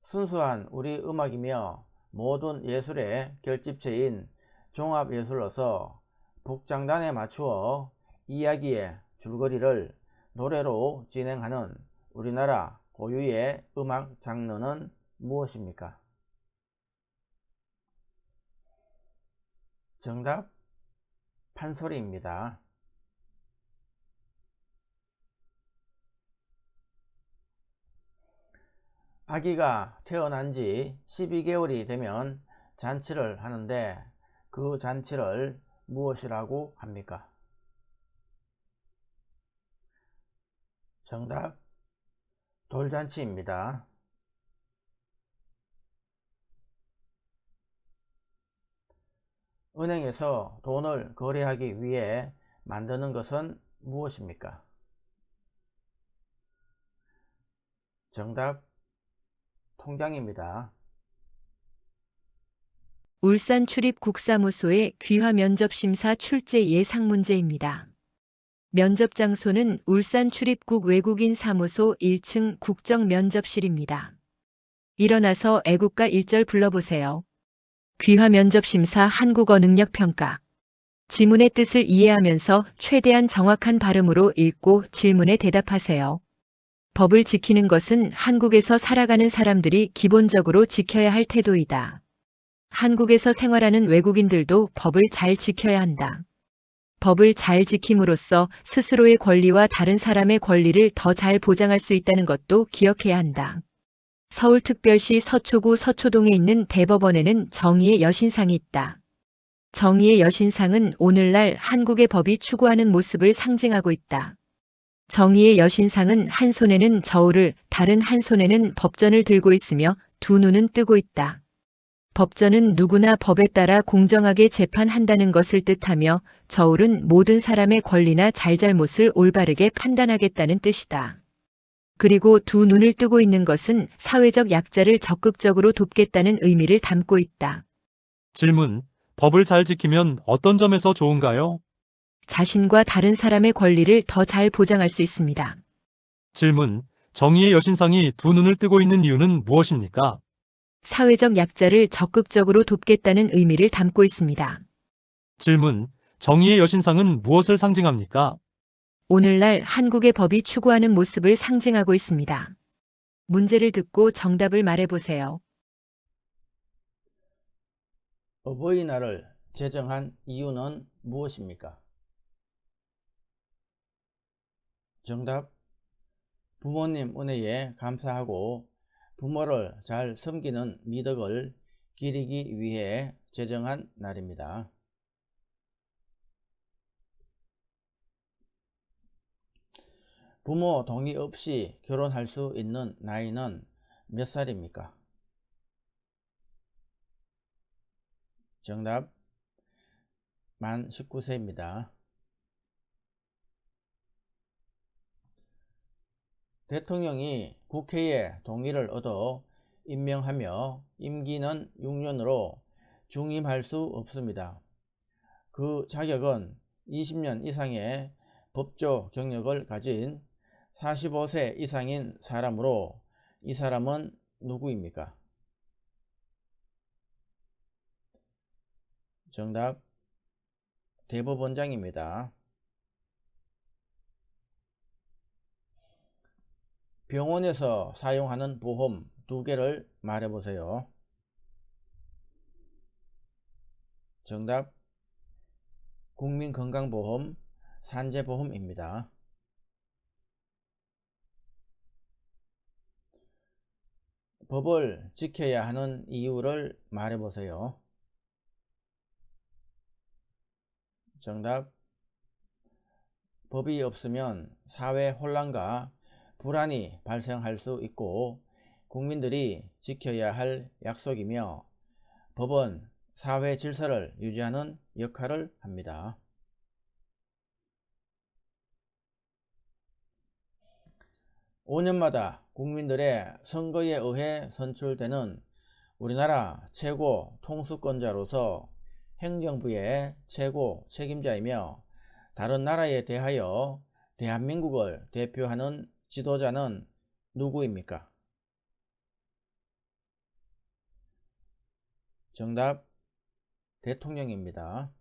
순수한 우리 음악이며 모든 예술의 결집체인 종합예술로서 북장단에 맞추어 이야기의 줄거리를 노래로 진행하는 우리나라 고유의 음악 장르는 무엇입니까? 정답, 판소리입니다. 아기가 태어난 지 12개월이 되면 잔치를 하는데 그 잔치를 무엇이라고 합니까? 정답, 돌잔치입니다. 은행에서 돈을 거래하기 위해 만드는 것은 무엇입니까? 정답, 통장입니다. 울산 출입국사무소의 귀화 면접심사 출제 예상 문제입니다. 면접 장소는 울산 출입국 외국인 사무소 1층 국정면접실입니다. 일어나서 애국가 1절 불러보세요. 귀화 면접심사 한국어 능력 평가. 지문의 뜻을 이해하면서 최대한 정확한 발음으로 읽고 질문에 대답하세요. 법을 지키는 것은 한국에서 살아가는 사람들이 기본적으로 지켜야 할 태도이다. 한국에서 생활하는 외국인들도 법을 잘 지켜야 한다. 법을 잘 지킴으로써 스스로의 권리와 다른 사람의 권리를 더 잘 보장할 수 있다는 것도 기억해야 한다. 서울특별시 서초구 서초동에 있는 대법원에는 정의의 여신상이 있다. 정의의 여신상은 오늘날 한국의 법이 추구하는 모습을 상징하고 있다. 정의의 여신상은 한 손에는 저울을, 다른 한 손에는 법전을 들고 있으며 두 눈은 뜨고 있다. 법전은 누구나 법에 따라 공정하게 재판한다는 것을 뜻하며 저울은 모든 사람의 권리나 잘잘못을 올바르게 판단하겠다는 뜻이다. 그리고 두 눈을 뜨고 있는 것은 사회적 약자를 적극적으로 돕겠다는 의미를 담고 있다. 질문. 법을 잘 지키면 어떤 점에서 좋은가요? 자신과 다른 사람의 권리를 더 잘 보장할 수 있습니다. 질문. 정의의 여신상이 두 눈을 뜨고 있는 이유는 무엇입니까? 사회적 약자를 적극적으로 돕겠다는 의미를 담고 있습니다. 질문. 정의의 여신상은 무엇을 상징합니까? 오늘날 한국의 법이 추구하는 모습을 상징하고 있습니다. 문제를 듣고 정답을 말해보세요. 어버이날을 제정한 이유는 무엇입니까? 정답, 부모님 은혜에 감사하고 부모를 잘 섬기는 미덕을 기리기 위해 제정한 날입니다. 부모 동의 없이 결혼할 수 있는 나이는 몇 살입니까? 정답, 만 19세입니다. 대통령이 국회의 동의를 얻어 임명하며 임기는 6년으로 중임할 수 없습니다. 그 자격은 20년 이상의 법조 경력을 가진 45세 이상인 사람으로 이 사람은 누구입니까? 정답, 대법원장입니다. 병원에서 사용하는 보험 두 개를 말해보세요. 정답, 국민건강보험, 산재보험입니다. 법을 지켜야 하는 이유를 말해보세요. 정답, 법이 없으면 사회 혼란과 불안이 발생할 수 있고 국민들이 지켜야 할 약속이며 법은 사회 질서를 유지하는 역할을 합니다. (5년마다) 국민들의 선거에 의해 선출되는 우리나라 최고 통수권자로서 행정부의 최고 책임자이며 다른 나라에 대하여 대한민국을 대표하는 지도자는 누구입니까? 정답, 대통령입니다.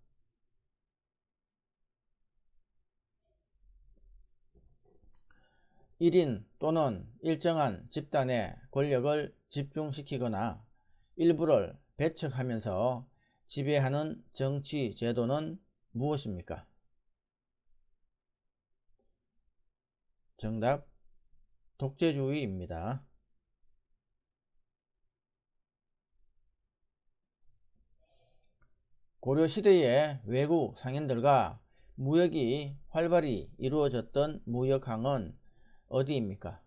1인 또는 일정한 집단의 권력을 집중시키거나 일부를 배척하면서 지배하는 정치 제도는 무엇입니까? 정답, 독재주의입니다. 고려시대의 외국 상인들과 무역이 활발히 이루어졌던 무역항은 어디입니까?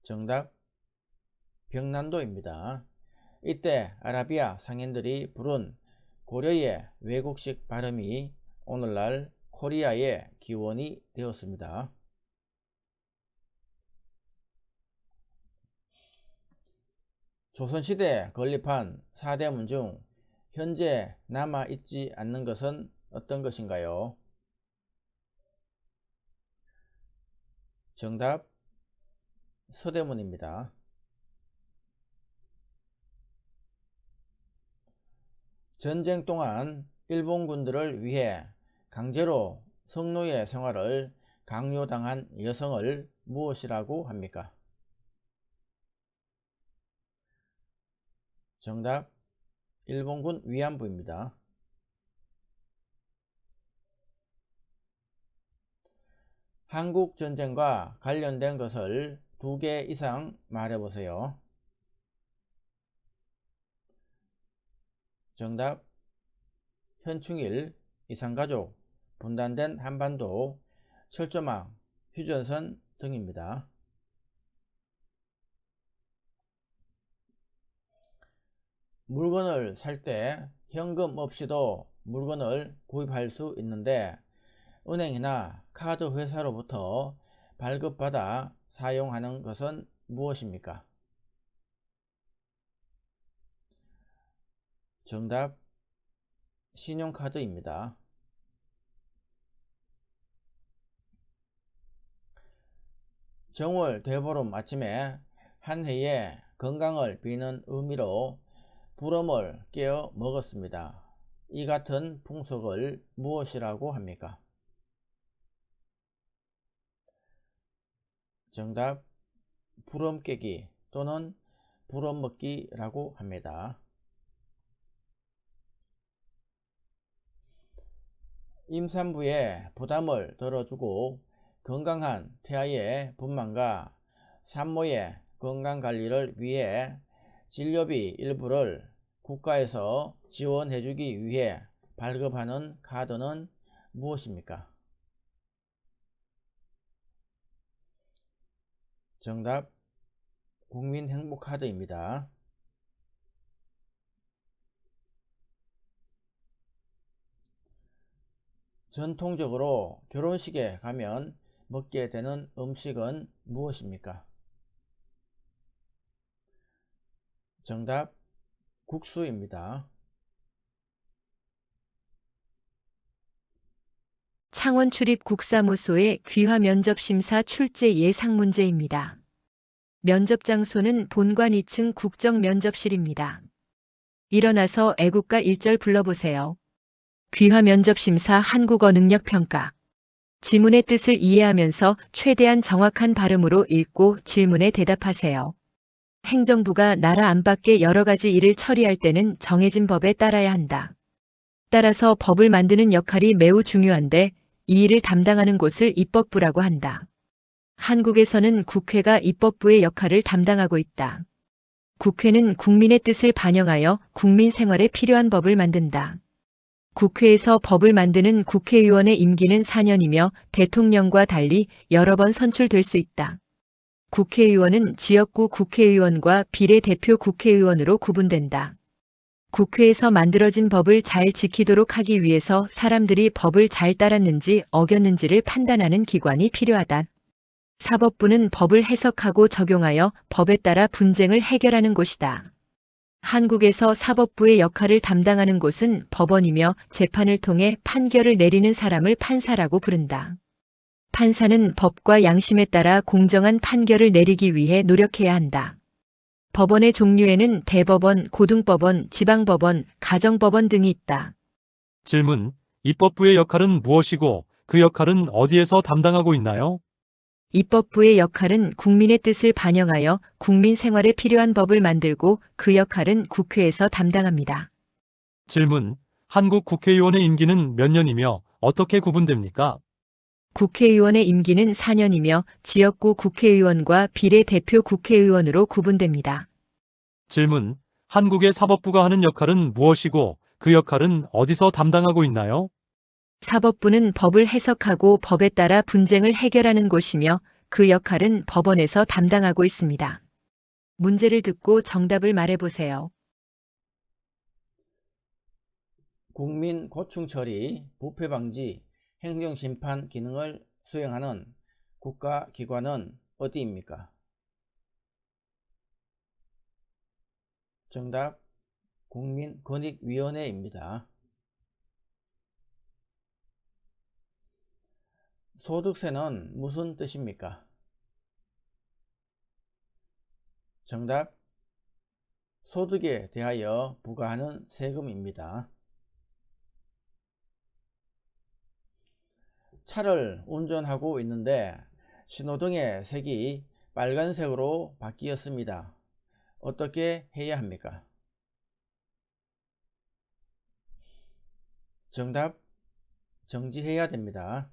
정답, 병난도입니다. 이때 아라비아 상인들이 부른 고려의 외국식 발음이 오늘날 코리아의 기원이 되었습니다. 조선시대에 건립한 4대문 중 현재 남아있지 않는 것은 어떤 것인가요? 정답, 서대문입니다. 전쟁 동안 일본군들을 위해 강제로 성노예 생활을 강요당한 여성을 무엇이라고 합니까? 정답, 일본군 위안부입니다. 한국전쟁과 관련된 것을 2개 이상 말해보세요. 정답, 현충일, 이산가족, 분단된 한반도, 철조망, 휴전선 등입니다. 물건을 살 때 현금 없이도 물건을 구입할 수 있는데 은행이나 카드 회사로부터 발급받아 사용하는 것은 무엇입니까? 정답, 신용카드입니다. 정월 대보름 아침에 한 해의 건강을 비는 의미로 부럼을 깨어 먹었습니다. 이 같은 풍속을 무엇이라고 합니까? 정답, 부럼 깨기 또는 부럼 먹기라고 합니다. 임산부의 부담을 덜어주고 건강한 태아의 분만과 산모의 건강관리를 위해 진료비 일부를 국가에서 지원해주기 위해 발급하는 카드는 무엇입니까? 정답, 국민행복카드입니다. 전통적으로 결혼식에 가면 먹게 되는 음식은 무엇입니까? 정답, 국수입니다. 창원 출입 국사무소의 귀화 면접 심사 출제 예상 문제입니다. 면접 장소는 본관 2층 국정 면접실입니다. 일어나서 애국가 1절 불러보세요. 귀화 면접 심사 한국어 능력 평가. 지문의 뜻을 이해하면서 최대한 정확한 발음으로 읽고 질문에 대답하세요. 행정부가 나라 안팎의 여러 가지 일을 처리할 때는 정해진 법에 따라야 한다. 따라서 법을 만드는 역할이 매우 중요한데 이 일을 담당하는 곳을 입법부라고 한다. 한국에서는 국회가 입법부의 역할을 담당하고 있다. 국회는 국민의 뜻을 반영하여 국민 생활에 필요한 법을 만든다. 국회에서 법을 만드는 국회의원의 임기는 4년이며 대통령과 달리 여러 번 선출될 수 있다. 국회의원은 지역구 국회의원과 비례대표 국회의원으로 구분된다. 국회에서 만들어진 법을 잘 지키도록 하기 위해서 사람들이 법을 잘 따랐는지 어겼는지를 판단하는 기관이 필요하다. 사법부는 법을 해석하고 적용하여 법에 따라 분쟁을 해결하는 곳이다. 한국에서 사법부의 역할을 담당하는 곳은 법원이며 재판을 통해 판결을 내리는 사람을 판사라고 부른다. 판사는 법과 양심에 따라 공정한 판결을 내리기 위해 노력해야 한다. 법원의 종류에는 대법원, 고등법원, 지방법원, 가정법원 등이 있다. 질문, 입법부의 역할은 무엇이고 그 역할은 어디에서 담당하고 있나요? 입법부의 역할은 국민의 뜻을 반영하여 국민 생활에 필요한 법을 만들고 그 역할은 국회에서 담당합니다. 질문. 한국 국회의원의 임기는 몇 년이며 어떻게 구분됩니까? 국회의원의 임기는 4년이며 지역구 국회의원과 비례대표 국회의원으로 구분됩니다. 질문. 한국의 사법부가 하는 역할은 무엇이고 그 역할은 어디서 담당하고 있나요? 사법부는 법을 해석하고 법에 따라 분쟁을 해결하는 곳이며 그 역할은 법원에서 담당하고 있습니다. 문제를 듣고 정답을 말해보세요. 국민 고충 처리, 부패 방지, 행정 심판 기능을 수행하는 국가기관은 어디입니까? 정답, 국민권익위원회입니다. 소득세는 무슨 뜻입니까? 정답, 소득에 대하여 부과하는 세금입니다. 차를 운전하고 있는데 신호등의 색이 빨간색으로 바뀌었습니다. 어떻게 해야 합니까? 정답, 정지해야 됩니다.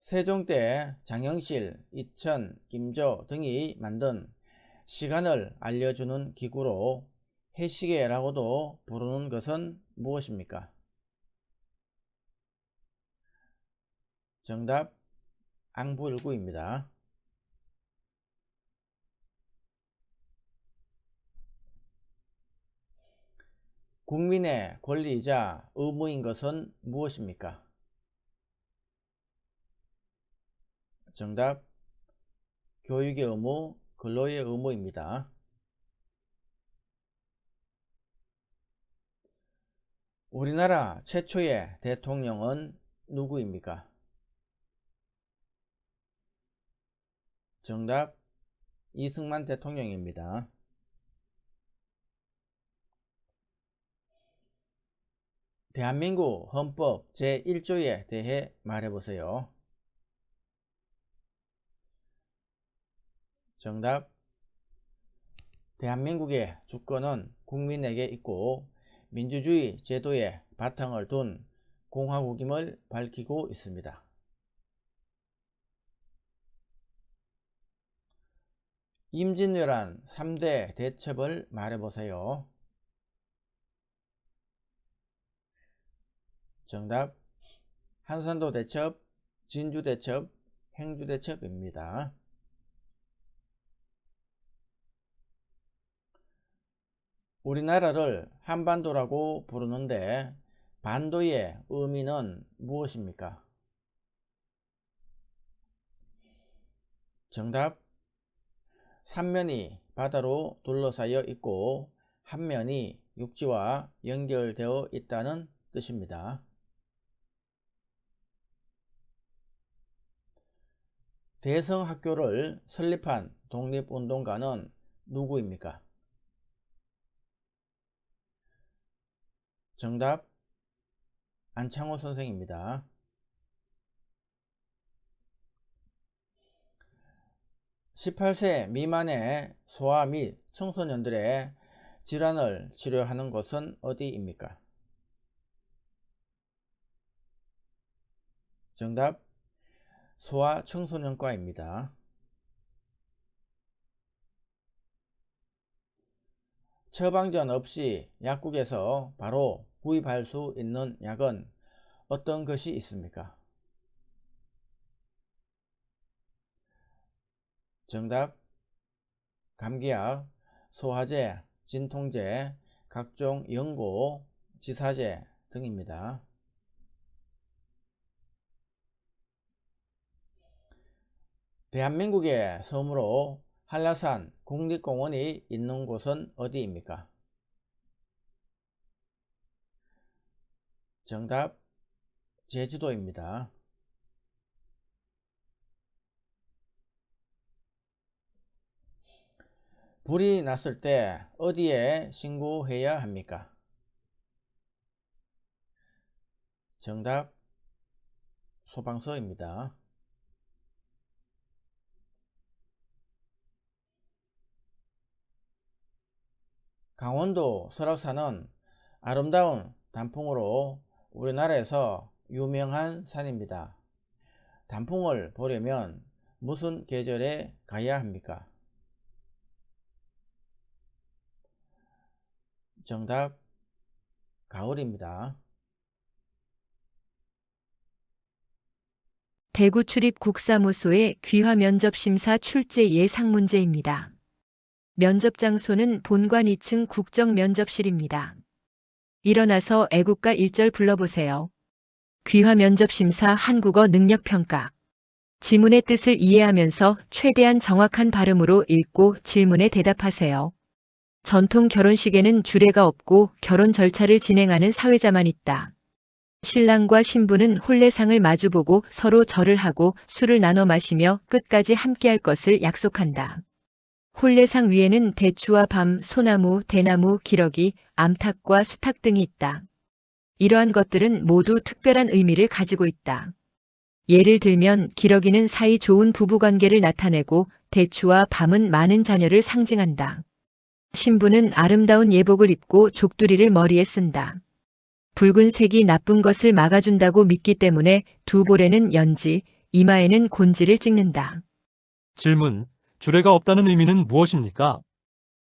세종 때 장영실, 이천, 김조 등이 만든 시간을 알려주는 기구로 해시계라고도 부르는 것은 무엇입니까? 정답, 앙부일구입니다. 국민의 권리이자 의무인 것은 무엇입니까? 정답, 교육의 의무, 근로의 의무입니다. 우리나라 최초의 대통령은 누구입니까? 정답, 이승만 대통령입니다. 대한민국 헌법 제1조에 대해 말해보세요. 정답, 대한민국의 주권은 국민에게 있고 민주주의 제도에 바탕을 둔 공화국임을 밝히고 있습니다. 임진왜란 3대 대첩을 말해보세요. 정답, 한산도 대첩, 진주 대첩, 행주 대첩입니다. 우리나라를 한반도라고 부르는데 반도의 의미는 무엇입니까? 정답, 삼면이 바다로 둘러싸여 있고 한 면이 육지와 연결되어 있다는 뜻입니다. 대성학교를 설립한 독립운동가는 누구입니까? 정답, 안창호 선생입니다. 18세 미만의 소아 및 청소년들의 질환을 치료하는 곳은 어디입니까? 정답, 소아청소년과입니다. 처방전 없이 약국에서 바로 구입할 수 있는 약은 어떤 것이 있습니까? 정답, 감기약, 소화제, 진통제, 각종 연고, 지사제 등입니다. 대한민국의 섬으로 한라산 국립공원이 있는 곳은 어디입니까? 정답, 제주도입니다. 불이 났을 때 어디에 신고해야 합니까? 정답 소방서입니다. 강원도 설악산은 아름다운 단풍으로 우리나라에서 유명한 산입니다. 단풍을 보려면 무슨 계절에 가야 합니까? 정답 가을입니다. 대구 출입 국사무소의 귀화 면접 심사 출제 예상 문제입니다. 면접 장소는 본관 2층 국정면접실입니다. 일어나서 애국가 1절 불러보세요. 귀화 면접 심사 한국어 능력 평가. 지문의 뜻을 이해하면서 최대한 정확한 발음으로 읽고 질문에 대답하세요. 전통 결혼식에는 주례가 없고 결혼 절차를 진행하는 사회자만 있다. 신랑과 신부는 혼례상을 마주보고 서로 절을 하고 술을 나눠 마시며 끝까지 함께할 것을 약속한다. 혼례상 위에는 대추와 밤, 소나무, 대나무, 기러기, 암탉과 수탉 등이 있다. 이러한 것들은 모두 특별한 의미를 가지고 있다. 예를 들면 기러기는 사이 좋은 부부관계를 나타내고 대추와 밤은 많은 자녀를 상징한다. 신부는 아름다운 예복을 입고 족두리를 머리에 쓴다. 붉은색이 나쁜 것을 막아준다고 믿기 때문에 두 볼에는 연지, 이마에는 곤지를 찍는다. 질문. 주례가 없다는 의미는 무엇입니까?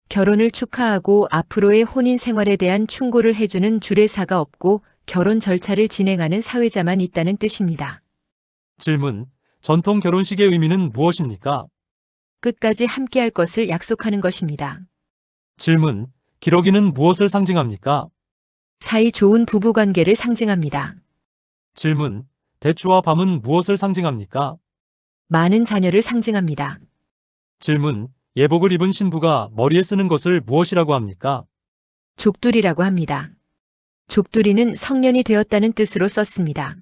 결혼을 축하하고 앞으로의 혼인 생활에 대한 충고를 해주는 주례사가 없고 결혼 절차를 진행하는 사회자만 있다는 뜻입니다. 질문. 전통 결혼식의 의미는 무엇입니까? 끝까지 함께할 것을 약속하는 것입니다. 질문. 기러기는 무엇을 상징합니까? 사이 좋은 부부관계를 상징합니다. 질문. 대추와 밤은 무엇을 상징합니까? 많은 자녀를 상징합니다. 질문. 예복을 입은 신부가 머리에 쓰는 것을 무엇이라고 합니까? 족두리라고 합니다. 족두리는 성년이 되었다는 뜻으로 썼습니다.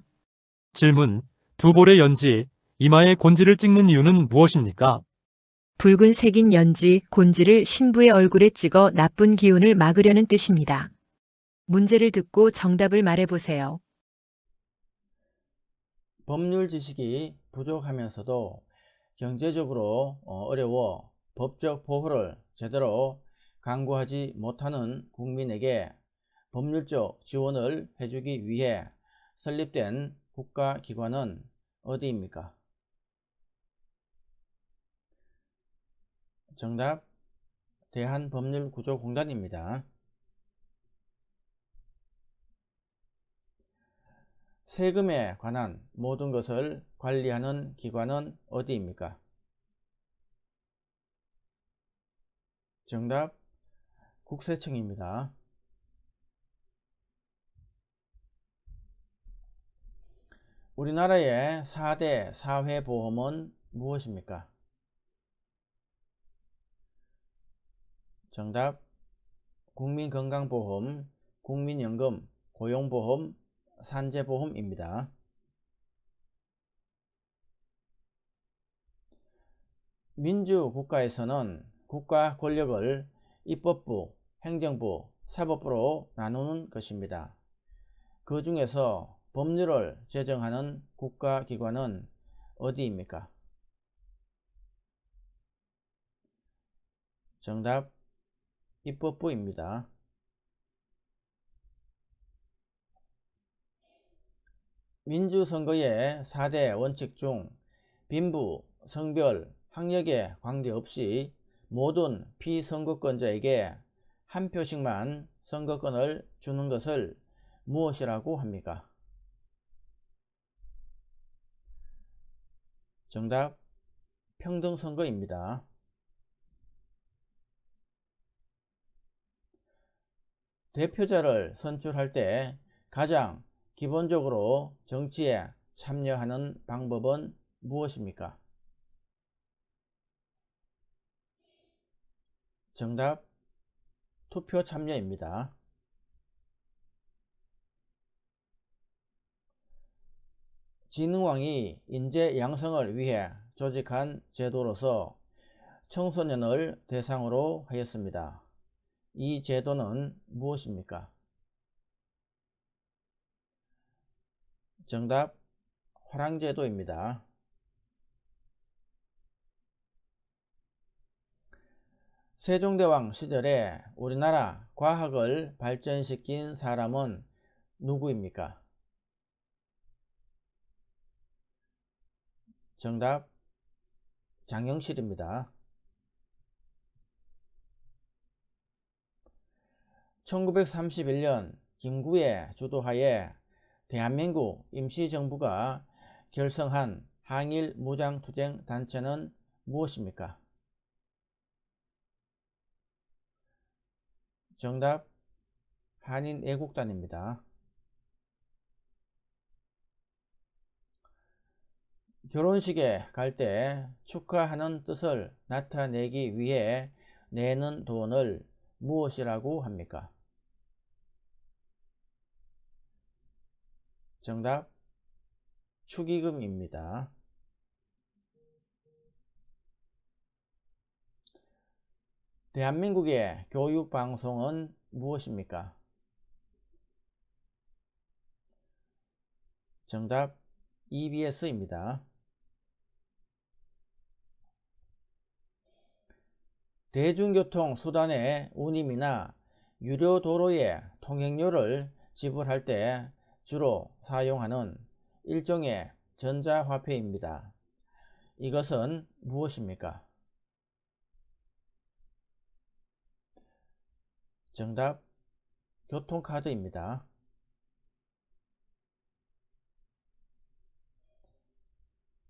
질문. 두 볼의 연지, 이마에 곤지를 찍는 이유는 무엇입니까? 붉은색인 연지, 곤지를 신부의 얼굴에 찍어 나쁜 기운을 막으려는 뜻입니다. 문제를 듣고 정답을 말해보세요. 법률 지식이 부족하면서도 경제적으로 어려워 법적 보호를 제대로 강구하지 못하는 국민에게 법률적 지원을 해주기 위해 설립된 국가기관은 어디입니까? 정답 대한법률구조공단입니다. 세금에 관한 모든 것을 관리하는 기관은 어디입니까? 정답 국세청입니다. 우리나라의 4대 사회보험은 무엇입니까? 정답 국민건강보험, 국민연금, 고용보험, 산재보험입니다. 민주국가에서는 국가 권력을 입법부, 행정부, 사법부로 나누는 것입니다. 그 중에서 법률을 제정하는 국가기관은 어디입니까? 정답 입법부입니다. 민주선거의 4대 원칙 중 빈부, 성별, 학력에 관계없이 모든 피선거권자에게 한 표씩만 선거권을 주는 것을 무엇이라고 합니까? 정답 평등선거입니다. 대표자를 선출할 때 가장 기본적으로 정치에 참여하는 방법은 무엇입니까? 정답 투표 참여입니다. 진흥왕이 인재 양성을 위해 조직한 제도로서 청소년을 대상으로 하였습니다. 이 제도는 무엇입니까? 정답 화랑제도입니다. 세종대왕 시절에 우리나라 과학을 발전시킨 사람은 누구입니까? 정답 장영실입니다. 1931년 김구의 주도하에 대한민국 임시정부가 결성한 항일 무장투쟁 단체는 무엇입니까? 정답 한인애국단입니다. 결혼식에 갈 때 축하하는 뜻을 나타내기 위해 내는 돈을 무엇이라고 합니까? 정답 축의금입니다. 대한민국의 교육방송은 무엇입니까? 정답 EBS입니다. 대중교통 수단의 운임이나 유료 도로의 통행료를 지불할 때 주로 사용하는 일종의 전자화폐입니다. 이것은 무엇입니까? 정답 교통카드입니다.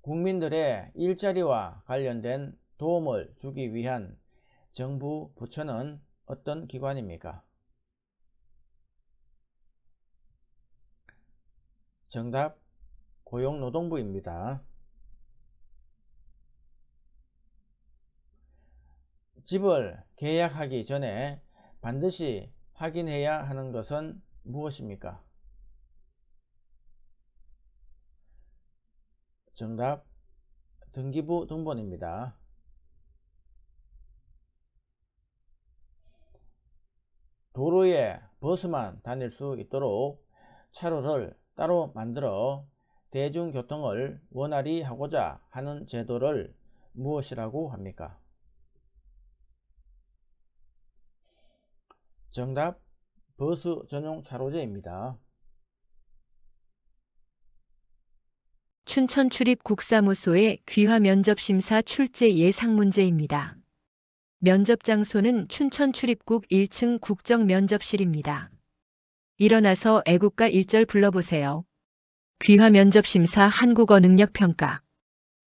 국민들의 일자리와 관련된 도움을 주기 위한 정부 부처는 어떤 기관입니까? 정답 고용노동부입니다. 집을 계약하기 전에 반드시 확인해야 하는 것은 무엇입니까? 정답 등기부 등본입니다. 도로에 버스만 다닐 수 있도록 차로를 따로 만들어 대중교통을 원활히 하고자 하는 제도를 무엇이라고 합니까? 정답 버스 전용 차로제입니다. 춘천 출입 국사무소의 귀화 면접심사 출제 예상 문제입니다. 면접 장소는 춘천 출입국 1층 국정면접실입니다. 일어나서 애국가 1절 불러보세요. 귀화 면접심사 한국어 능력평가.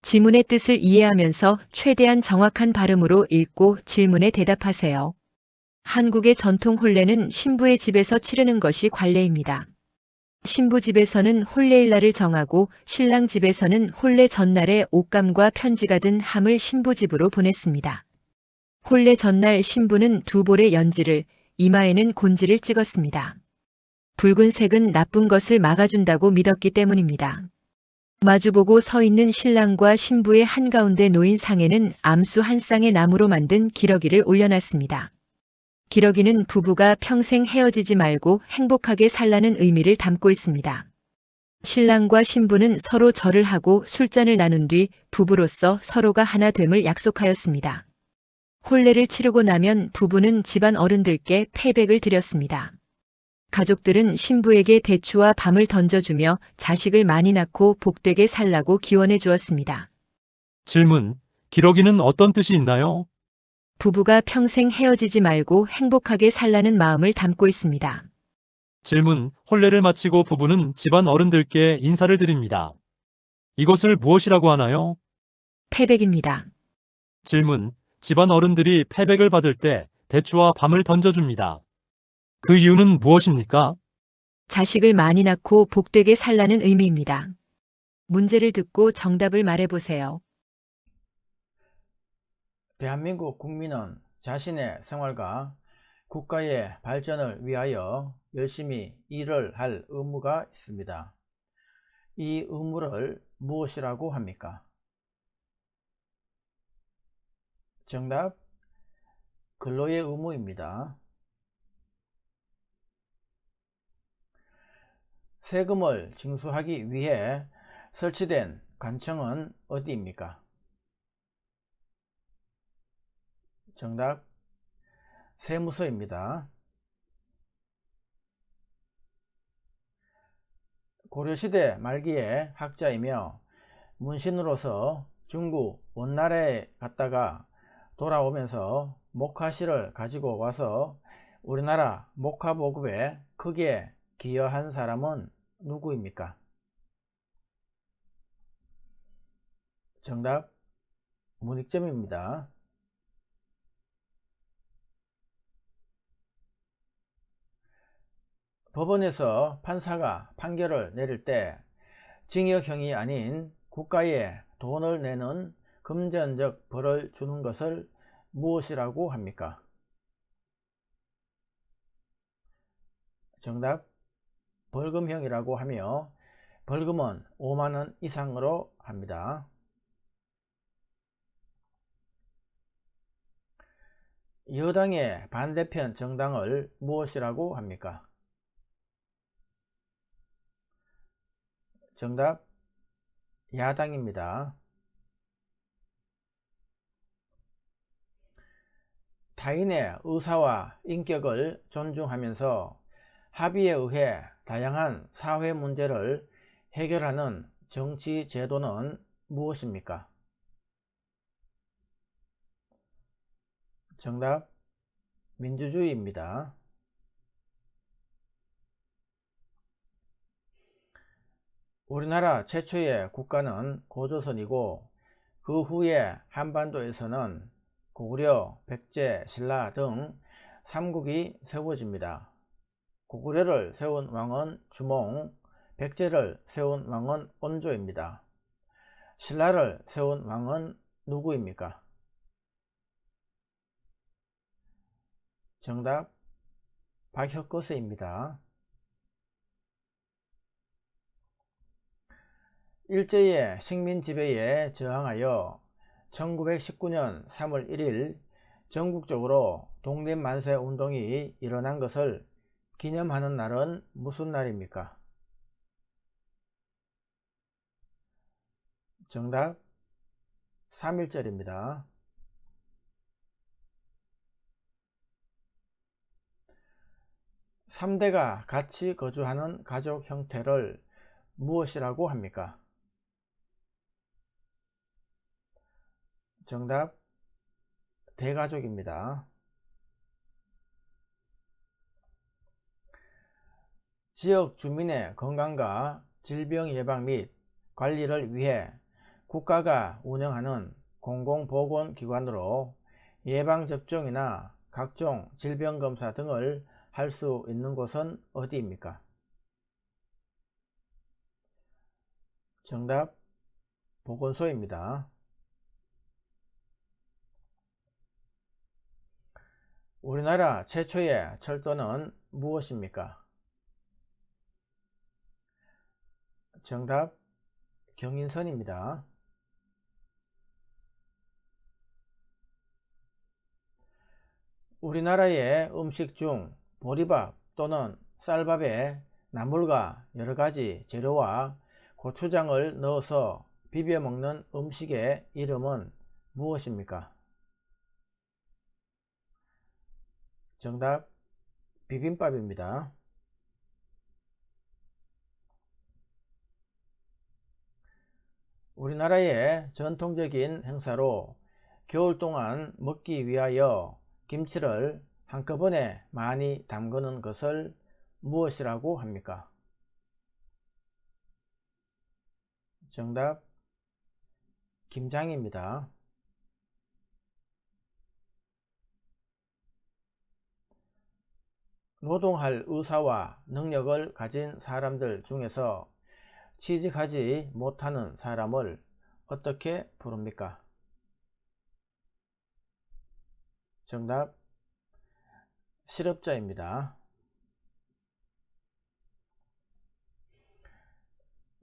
지문의 뜻을 이해하면서 최대한 정확한 발음으로 읽고 질문에 대답하세요. 한국의 전통 혼례는 신부의 집에서 치르는 것이 관례입니다. 신부 집에서는 혼례일 날을 정하고 신랑 집에서는 혼례 전날에 옷감과 편지가 든 함을 신부 집으로 보냈습니다. 혼례 전날 신부는 두 볼의 연지를, 이마에는 곤지를 찍었습니다. 붉은색은 나쁜 것을 막아준다고 믿었기 때문입니다. 마주보고 서 있는 신랑과 신부의 한가운데 놓인 상에는 암수 한 쌍의 나무로 만든 기러기를 올려놨습니다. 기러기는 부부가 평생 헤어지지 말고 행복하게 살라는 의미를 담고 있습니다. 신랑과 신부는 서로 절을 하고 술잔을 나눈 뒤 부부로서 서로가 하나 됨을 약속하였습니다. 혼례를 치르고 나면 부부는 집안 어른들께 패백을 드렸습니다. 가족들은 신부에게 대추와 밤을 던져주며 자식을 많이 낳고 복되게 살라고 기원해 주었습니다. 질문. 기러기는 어떤 뜻이 있나요? 부부가 평생 헤어지지 말고 행복하게 살라는 마음을 담고 있습니다. 질문. 혼례를 마치고 부부는 집안 어른들께 인사를 드립니다. 이것을 무엇이라고 하나요? 패백입니다. 질문. 집안 어른들이 패백을 받을 때 대추와 밤을 던져줍니다. 그 이유는 무엇입니까? 자식을 많이 낳고 복되게 살라는 의미입니다. 문제를 듣고 정답을 말해보세요. 대한민국 국민은 자신의 생활과 국가의 발전을 위하여 열심히 일을 할 의무가 있습니다. 이 의무를 무엇이라고 합니까? 정답 근로의 의무입니다. 세금을 징수하기 위해 설치된 관청은 어디입니까? 정답 세무서입니다. 고려시대 말기의 학자이며 문신으로서 중국 원나라에 갔다가 돌아오면서 목화실을 가지고 와서 우리나라 목화보급에 크게 기여한 사람은 누구입니까? 정답 문익점입니다. 법원에서 판사가 판결을 내릴 때 징역형이 아닌 국가에 돈을 내는 금전적 벌을 주는 것을 무엇이라고 합니까? 정답 벌금형이라고 하며 벌금은 5만원 이상으로 합니다. 여당의 반대편 정당을 무엇이라고 합니까? 정답 야당입니다. 타인의 의사와 인격을 존중하면서 합의에 의해 다양한 사회 문제를 해결하는 정치 제도는 무엇입니까? 정답 민주주의입니다. 우리나라 최초의 국가는 고조선이고 그 후에 한반도에서는 고구려, 백제, 신라 등 삼국이 세워집니다. 고구려를 세운 왕은 주몽, 백제를 세운 왕은 온조입니다. 신라를 세운 왕은 누구입니까? 정답 박혁거세입니다. 일제의 식민 지배에 저항하여 1919년 3월 1일 전국적으로 독립만세 운동이 일어난 것을 기념하는 날은 무슨 날입니까? 정답 3.1절입니다. (3대가) 같이 거주하는 가족 형태를 무엇이라고 합니까? 정답 대가족입니다. 지역 주민의 건강과 질병 예방 및 관리를 위해 국가가 운영하는 공공보건기관으로 예방접종이나 각종 질병검사 등을 할 수 있는 곳은 어디입니까? 정답 보건소입니다. 우리나라 최초의 철도는 무엇입니까? 정답 경인선입니다. 우리나라의 음식 중 보리밥 또는 쌀밥에 나물과 여러가지 재료와 고추장을 넣어서 비벼 먹는 음식의 이름은 무엇입니까? 정답 비빔밥입니다. 우리나라의 전통적인 행사로 겨울 동안 먹기 위하여 김치를 한꺼번에 많이 담그는 것을 무엇이라고 합니까? 정답 김장입니다. 노동할 의사와 능력을 가진 사람들 중에서 취직하지 못하는 사람을 어떻게 부릅니까? 정답 실업자입니다.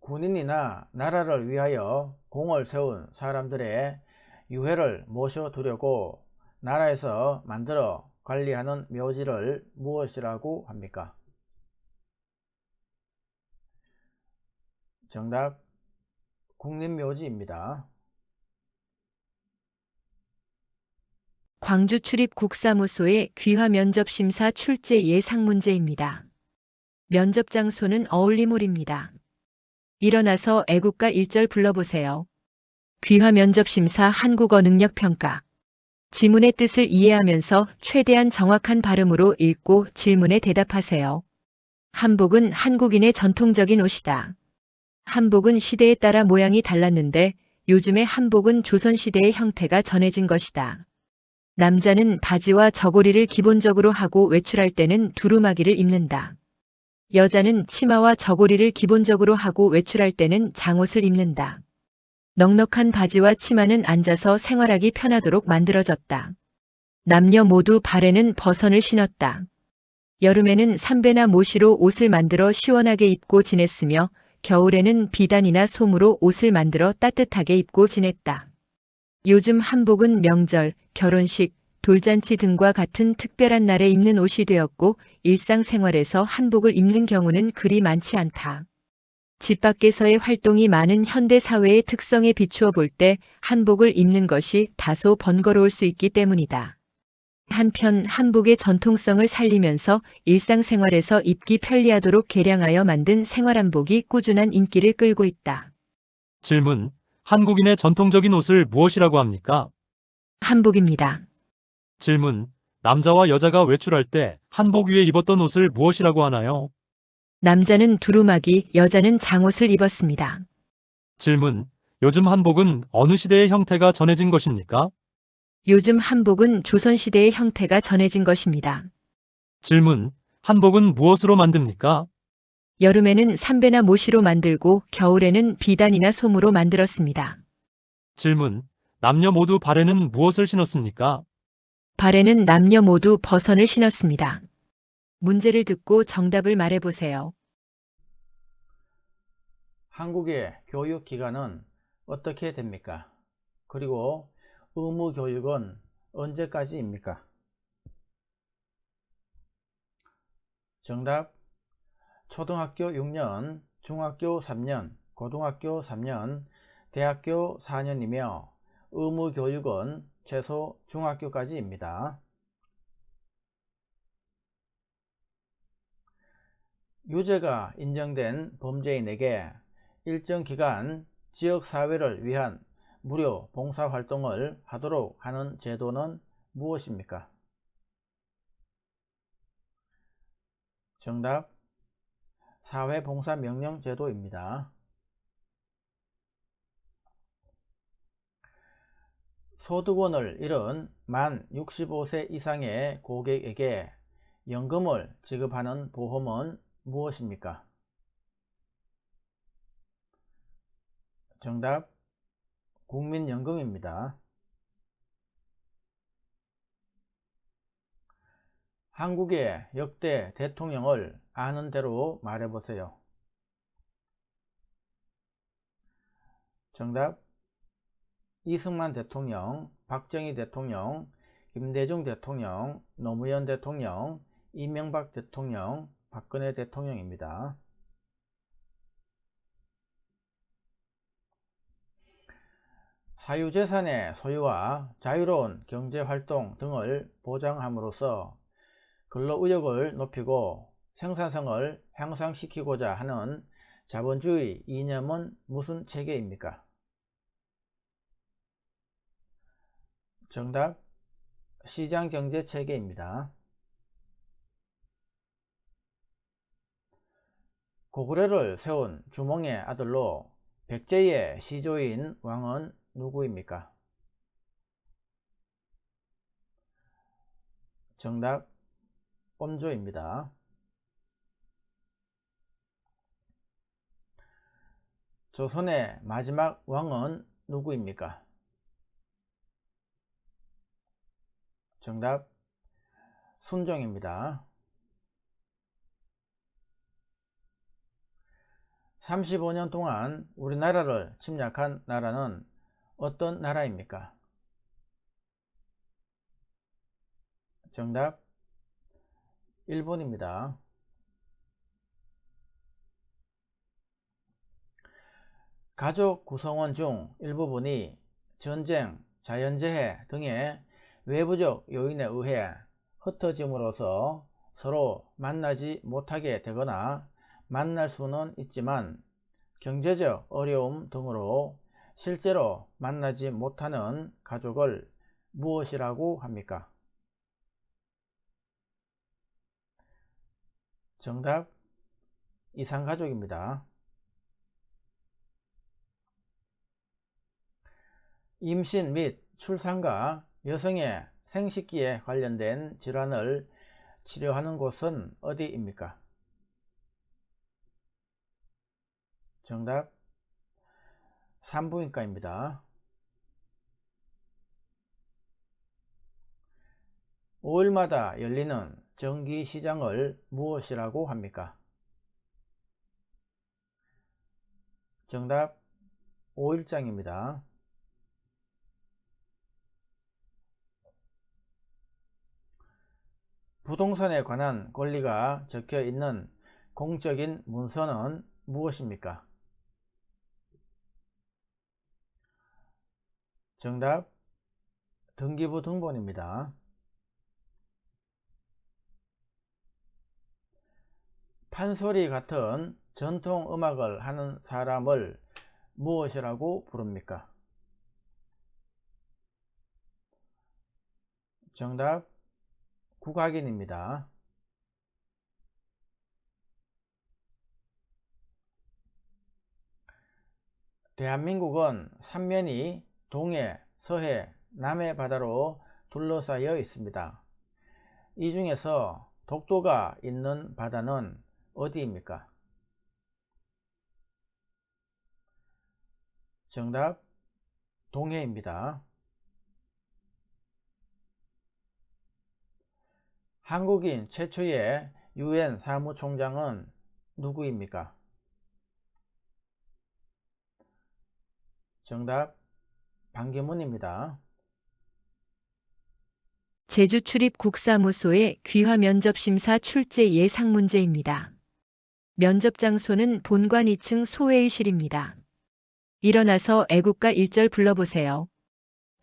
군인이나 나라를 위하여 공을 세운 사람들의 유해를 모셔두려고 나라에서 만들어 관리하는 묘지를 무엇이라고 합니까? 정답 국립묘지입니다. 광주 출입국사무소의 귀화 면접심사 출제 예상 문제입니다. 면접 장소는 어울리몰입니다. 일어나서 애국가 1절 불러보세요. 귀화 면접심사 한국어 능력 평가. 지문의 뜻을 이해하면서 최대한 정확한 발음으로 읽고 질문에 대답하세요. 한복은 한국인의 전통적인 옷이다. 한복은 시대에 따라 모양이 달랐는데 요즘의 한복은 조선시대의 형태가 전해진 것이다. 남자는 바지와 저고리를 기본적으로 하고 외출할 때는 두루마기를 입는다. 여자는 치마와 저고리를 기본적으로 하고 외출할 때는 장옷을 입는다. 넉넉한 바지와 치마는 앉아서 생활하기 편하도록 만들어졌다. 남녀 모두 발에는 버선을 신었다. 여름에는 삼배나 모시로 옷을 만들어 시원하게 입고 지냈으며 겨울에는 비단이나 솜으로 옷을 만들어 따뜻하게 입고 지냈다. 요즘 한복은 명절, 결혼식, 돌잔치 등과 같은 특별한 날에 입는 옷이 되었고 일상생활에서 한복을 입는 경우는 그리 많지 않다. 집 밖에서의 활동이 많은 현대 사회의 특성에 비추어 볼 때 한복을 입는 것이 다소 번거로울 수 있기 때문이다. 한편 한복의 전통성을 살리면서 일상생활에서 입기 편리하도록 개량하여 만든 생활한복이 꾸준한 인기를 끌고 있다. 질문. 한국인의 전통적인 옷을 무엇이라고 합니까? 한복입니다. 질문. 남자와 여자가 외출할 때 한복 위에 입었던 옷을 무엇이라고 하나요? 남자는 두루마기, 여자는 장옷을 입었습니다. 질문. 요즘 한복은 어느 시대의 형태가 전해진 것입니까? 요즘 한복은 조선시대의 형태가 전해진 것입니다. 질문. 한복은 무엇으로 만듭니까? 여름에는 삼배나 모시로 만들고 겨울에는 비단이나 솜으로 만들었습니다. 질문. 남녀 모두 발에는 무엇을 신었습니까? 발에는 남녀 모두 버선을 신었습니다. 문제를 듣고 정답을 말해보세요. 한국의 교육기간은 어떻게 됩니까? 그리고 의무교육은 언제까지입니까? 정답 초등학교 6년, 중학교 3년, 고등학교 3년, 대학교 4년이며 의무교육은 최소 중학교까지입니다. 유죄가 인정된 범죄인에게 일정 기간 지역사회를 위한 무료 봉사활동을 하도록 하는 제도는 무엇입니까? 정답 사회봉사명령제도입니다. 소득원을 잃은 만 65세 이상의 고객에게 연금을 지급하는 보험은 무엇입니까? 정답 국민연금입니다. 한국의 역대 대통령을 아는 대로 말해보세요. 정답 이승만 대통령, 박정희 대통령, 김대중 대통령, 노무현 대통령, 이명박 대통령, 박근혜 대통령입니다. 사유재산의 소유와 자유로운 경제활동 등을 보장함으로써 근로의욕을 높이고 생산성을 향상시키고자 하는 자본주의 이념은 무슨 체계입니까? 정답 시장경제체계입니다. 고구려를 세운 주몽의 아들로 백제의 시조인 왕은 누구입니까? 정답 엄조입니다. 조선의 마지막 왕은 누구입니까? 정답 순종입니다. 35년 동안 우리나라를 침략한 나라는 어떤 나라입니까? 정답 일본입니다. 가족 구성원 중 일부분이 전쟁, 자연재해 등의 외부적 요인에 의해 흩어짐으로써 서로 만나지 못하게 되거나 만날 수는 있지만 경제적 어려움 등으로 실제로 만나지 못하는 가족을 무엇이라고 합니까? 정답, 이산가족입니다. 임신 및 출산과 여성의 생식기에 관련된 질환을 치료하는 곳은 어디입니까? 정답, 산부인과입니다. 5일마다 열리는 정기시장을 무엇이라고 합니까? 정답, 5일장입니다. 부동산에 관한 권리가 적혀 있는 공적인 문서는 무엇입니까? 정답, 등기부 등본입니다. 판소리 같은 전통 음악을 하는 사람을 무엇이라고 부릅니까? 정답, 국악인입니다. 대한민국은 삼면이 동해, 서해, 남해 바다로 둘러싸여 있습니다. 이 중에서 독도가 있는 바다는 어디입니까? 정답, 동해입니다. 한국인 최초의 UN 사무총장은 누구입니까? 정답, 반기문입니다. 제주 출입 국사무소의 귀화 면접 심사 출제 예상 문제입니다. 면접 장소는 본관 2층 소회의실입니다. 일어나서 애국가 1절 불러보세요.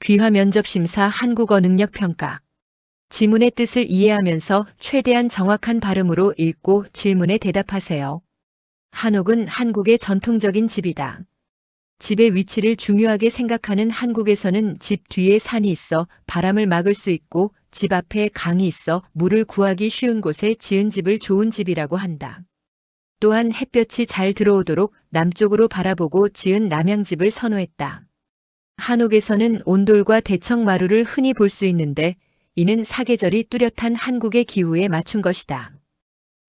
귀화 면접 심사 한국어 능력 평가. 지문의 뜻을 이해하면서 최대한 정확한 발음으로 읽고 질문에 대답하세요. 한옥은 한국의 전통적인 집이다. 집의 위치를 중요하게 생각하는 한국에서는 집 뒤에 산이 있어 바람을 막을 수 있고 집 앞에 강이 있어 물을 구하기 쉬운 곳에 지은 집을 좋은 집이라고 한다. 또한 햇볕이 잘 들어오도록 남쪽으로 바라보고 지은 남양집을 선호했다. 한옥에서는 온돌과 대청마루를 흔히 볼 수 있는데 이는 사계절이 뚜렷한 한국의 기후에 맞춘 것이다.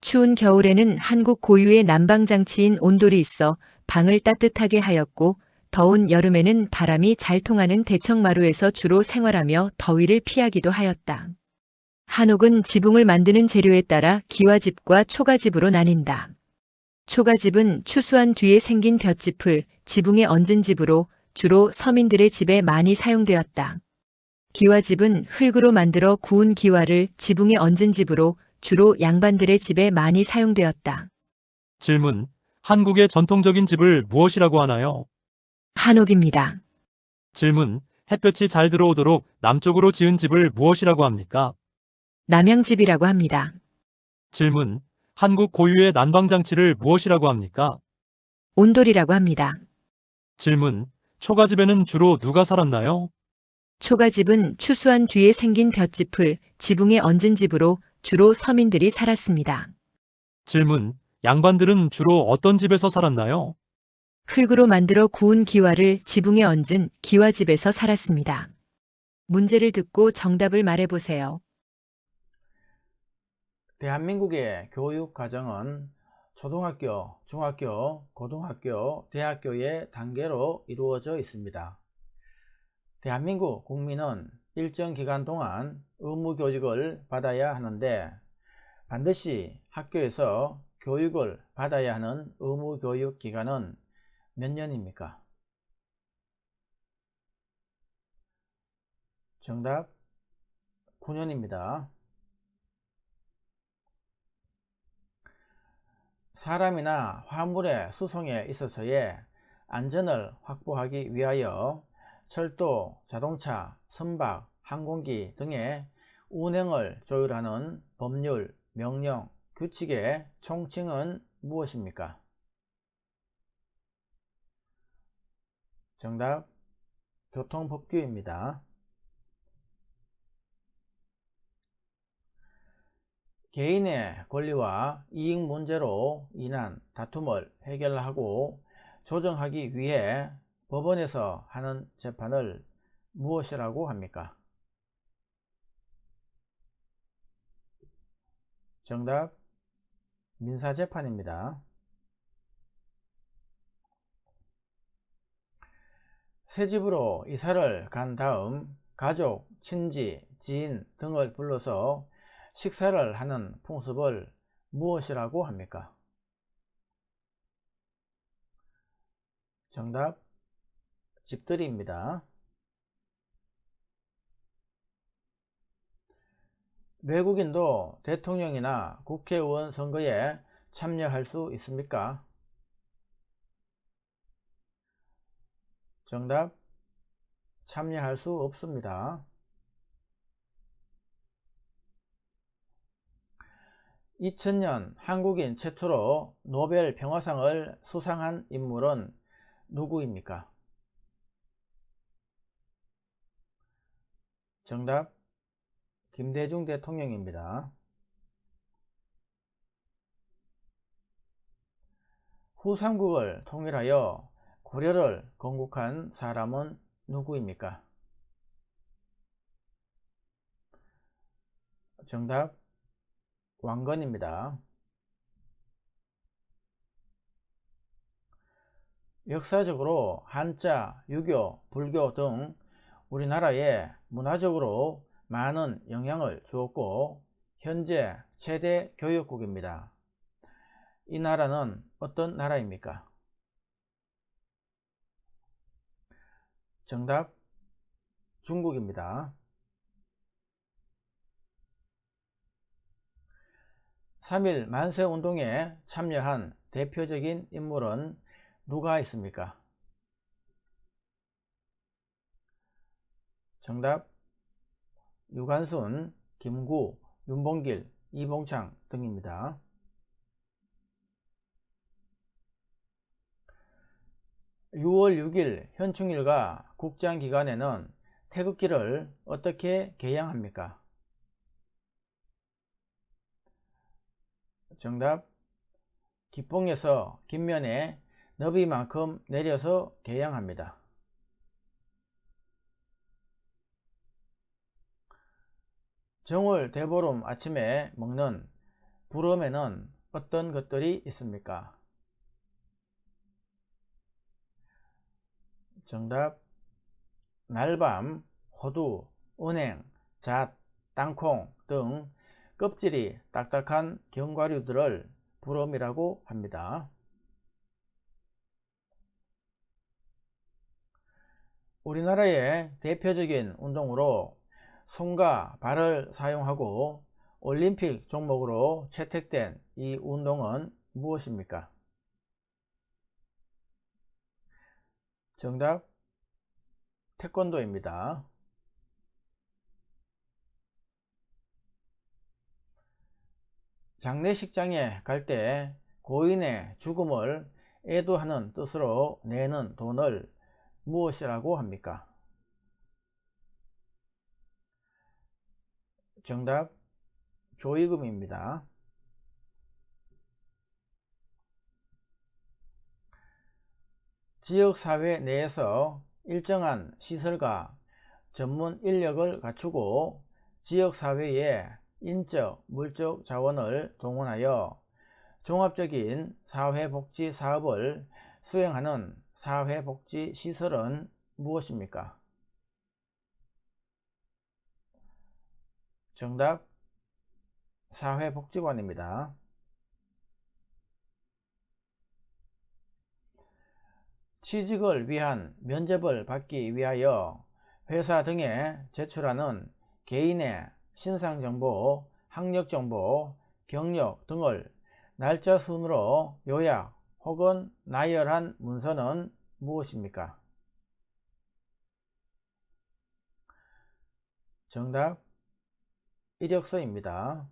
추운 겨울에는 한국 고유의 난방장치인 온돌이 있어 방을 따뜻하게 하였고 더운 여름에는 바람이 잘 통하는 대청마루에서 주로 생활하며 더위를 피하기도 하였다. 한옥은 지붕을 만드는 재료에 따라 기와집과 초가집으로 나뉜다. 초가집은 추수한 뒤에 생긴 볏짚을 지붕에 얹은 집으로 주로 서민들의 집에 많이 사용되었다. 기와집은 흙으로 만들어 구운 기와를 지붕에 얹은 집으로 주로 양반들의 집에 많이 사용되었다. 질문. 한국의 전통적인 집을 무엇이라고 하나요? 한옥입니다. 질문. 햇볕이 잘 들어오도록 남쪽으로 지은 집을 무엇이라고 합니까? 남양집이라고 합니다. 질문. 한국 고유의 난방장치를 무엇이라고 합니까? 온돌이라고 합니다. 질문. 초가집에는 주로 누가 살았나요? 초가집은 추수한 뒤에 생긴 볏짚을 지붕에 얹은 집으로 주로 서민들이 살았습니다. 질문. 양반들은 주로 어떤 집에서 살았나요? 흙으로 만들어 구운 기와를 지붕에 얹은 기와집에서 살았습니다. 문제를 듣고 정답을 말해보세요. 대한민국의 교육과정은 초등학교, 중학교, 고등학교, 대학교의 단계로 이루어져 있습니다. 대한민국 국민은 일정 기간 동안 의무교육을 받아야 하는데 반드시 학교에서 교육을 받아야 하는 의무교육 기간은 몇 년입니까? 정답, 9년입니다. 사람이나 화물의 수송에 있어서의 안전을 확보하기 위하여 철도, 자동차, 선박, 항공기 등의 운행을 조율하는 법률, 명령, 규칙의 총칭은 무엇입니까? 정답, 교통법규입니다. 개인의 권리와 이익 문제로 인한 다툼을 해결하고 조정하기 위해 법원에서 하는 재판을 무엇이라고 합니까? 정답, 민사재판입니다. 새집으로 이사를 간 다음 가족, 친지, 지인 등을 불러서 식사를 하는 풍습을 무엇이라고 합니까? 정답, 집들이입니다. 외국인도 대통령이나 국회의원 선거에 참여할 수 있습니까? 정답, 참여할 수 없습니다. 2000년 한국인 최초로 노벨 평화상을 수상한 인물은 누구입니까? 정답, 김대중 대통령입니다. 후삼국을 통일하여 고려를 건국한 사람은 누구입니까? 정답, 왕건입니다. 역사적으로 한자, 유교, 불교 등 우리나라에 문화적으로 많은 영향을 주었고 현재 최대 교역국입니다. 이 나라는 어떤 나라입니까? 정답, 중국입니다. 3.1 만세운동에 참여한 대표적인 인물은 누가 있습니까? 정답, 유관순, 김구, 윤봉길, 이봉창 등입니다. (6월 6일) 현충일과 국장기간에는 태극기를 어떻게 개양합니까? 정답, 기뽕에서 깃면에 너비만큼 내려서 개양합니다. 정월 대보름 아침에 먹는 부럼에는 어떤 것들이 있습니까? 정답, 날밤, 호두, 은행, 잣, 땅콩 등 껍질이 딱딱한 견과류들을 부럼이라고 합니다. 우리나라의 대표적인 운동으로 손과 발을 사용하고 올림픽 종목으로 채택된 이 운동은 무엇입니까? 정답, 태권도입니다. 장례식장에 갈 때 고인의 죽음을 애도하는 뜻으로 내는 돈을 무엇이라고 합니까? 정답, 조의금입니다. 지역사회 내에서 일정한 시설과 전문 인력을 갖추고 지역사회의 인적, 물적 자원을 동원하여 종합적인 사회복지 사업을 수행하는 사회복지시설은 무엇입니까? 정답, 사회복지관입니다. 취직을 위한 면접을 받기 위하여 회사 등에 제출하는 개인의 신상정보, 학력정보, 경력 등을 날짜 순으로 요약 혹은 나열한 문서는 무엇입니까? 정답 이력서입니다.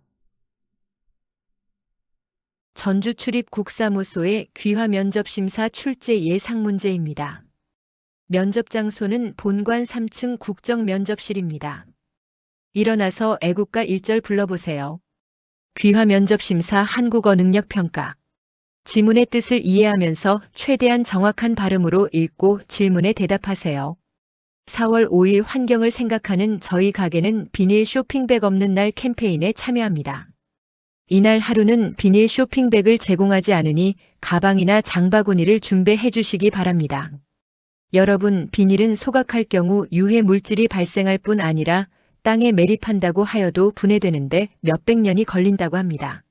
전주 출입 국사무소의 귀화 면접 심사 출제 예상 문제입니다. 면접 장소는 본관 3층 국정 면접실입니다. 일어나서 애국가 1절 불러보세요. 귀화 면접 심사 한국어 능력 평가. 지문의 뜻을 이해하면서 최대한 정확한 발음으로 읽고 질문에 대답하세요. 4월 5일 환경을 생각하는 저희 가게는 비닐 쇼핑백 없는 날 캠페인에 참여합니다. 이날 하루는 비닐 쇼핑백을 제공하지 않으니 가방이나 장바구니를 준비해 주시기 바랍니다. 여러분, 비닐은 소각할 경우 유해 물질이 발생할 뿐 아니라 땅에 매립한다고 하여도 분해되는데 몇백 년이 걸린다고 합니다.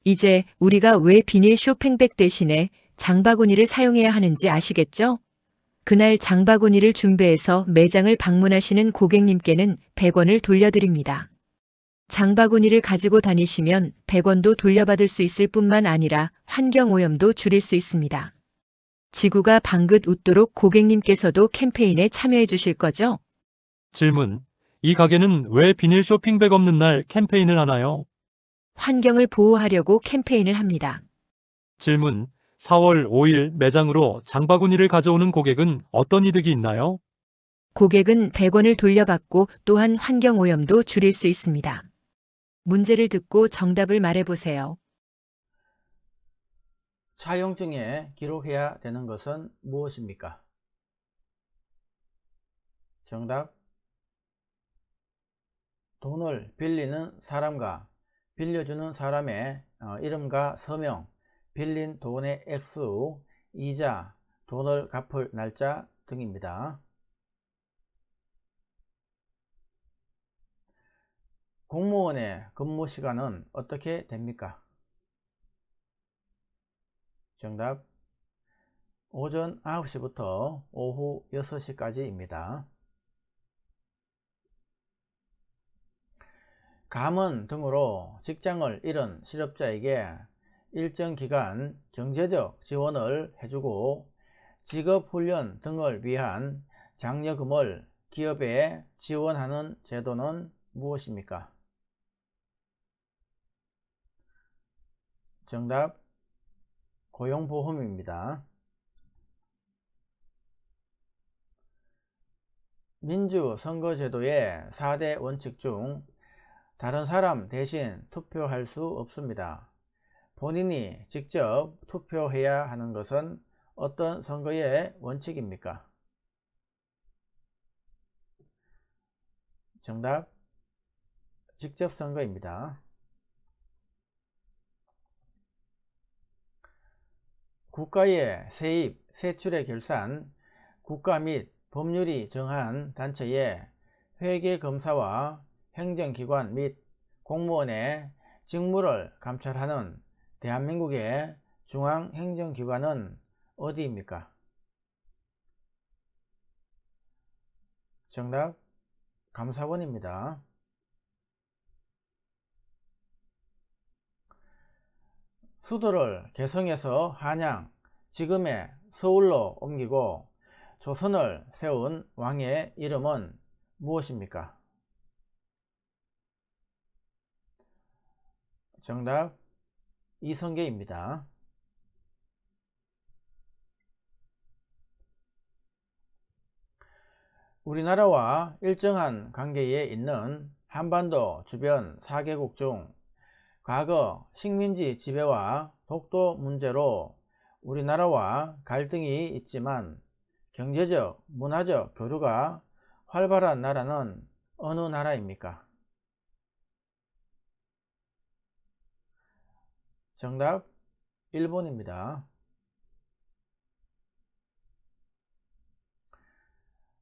이제 우리가 왜 비닐 쇼핑백 대신에 장바구니를 사용해야 하는지 아시겠죠? 그날 장바구니를 준비해서 매장을 방문하시는 고객님께는 100원을 돌려드립니다. 장바구니를 가지고 다니시면 100원도 돌려받을 수 있을 뿐만 아니라 환경오염도 줄일 수 있습니다. 지구가 방긋 웃도록 고객님께서도 캠페인에 참여해 주실 거죠? 질문. 이 가게는 왜 비닐 쇼핑백 없는 날 캠페인을 하나요? 환경을 보호하려고 캠페인을 합니다. 질문. 4월 5일 매장으로 장바구니를 가져오는 고객은 어떤 이득이 있나요? 고객은 100원을 돌려받고 또한 환경오염도 줄일 수 있습니다. 문제를 듣고 정답을 말해보세요. 차용증에 기록해야 되는 것은 무엇입니까? 정답 돈을 빌리는 사람과 빌려주는 사람의 이름과 서명, 빌린 돈의 액수, 이자, 돈을 갚을 날짜 등입니다. 공무원의 근무 시간은 어떻게 됩니까? 정답 오전 9시부터 오후 6시까지입니다. 가문 등으로 직장을 잃은 실업자에게 일정 기간 경제적 지원을 해주고 직업훈련 등을 위한 장려금을 기업에 지원하는 제도는 무엇입니까? 정답 고용보험입니다. 민주선거제도의 4대 원칙 중 다른 사람 대신 투표할 수 없습니다. 본인이 직접 투표해야 하는 것은 어떤 선거의 원칙입니까? 정답 직접선거입니다. 국가의 세입, 세출의 결산, 국가 및 법률이 정한 단체의 회계검사와 행정기관 및 공무원의 직무를 감찰하는 대한민국의 중앙행정기관은 어디입니까? 정답 감사원입니다. 수도를 개성에서 한양, 지금의 서울로 옮기고 조선을 세운 왕의 이름은 무엇입니까? 정답 이성계입니다. 우리나라와 일정한 관계에 있는 한반도 주변 4개국 중 과거 식민지 지배와 독도 문제로 우리나라와 갈등이 있지만 경제적, 문화적 교류가 활발한 나라는 어느 나라입니까? 정답 일본입니다.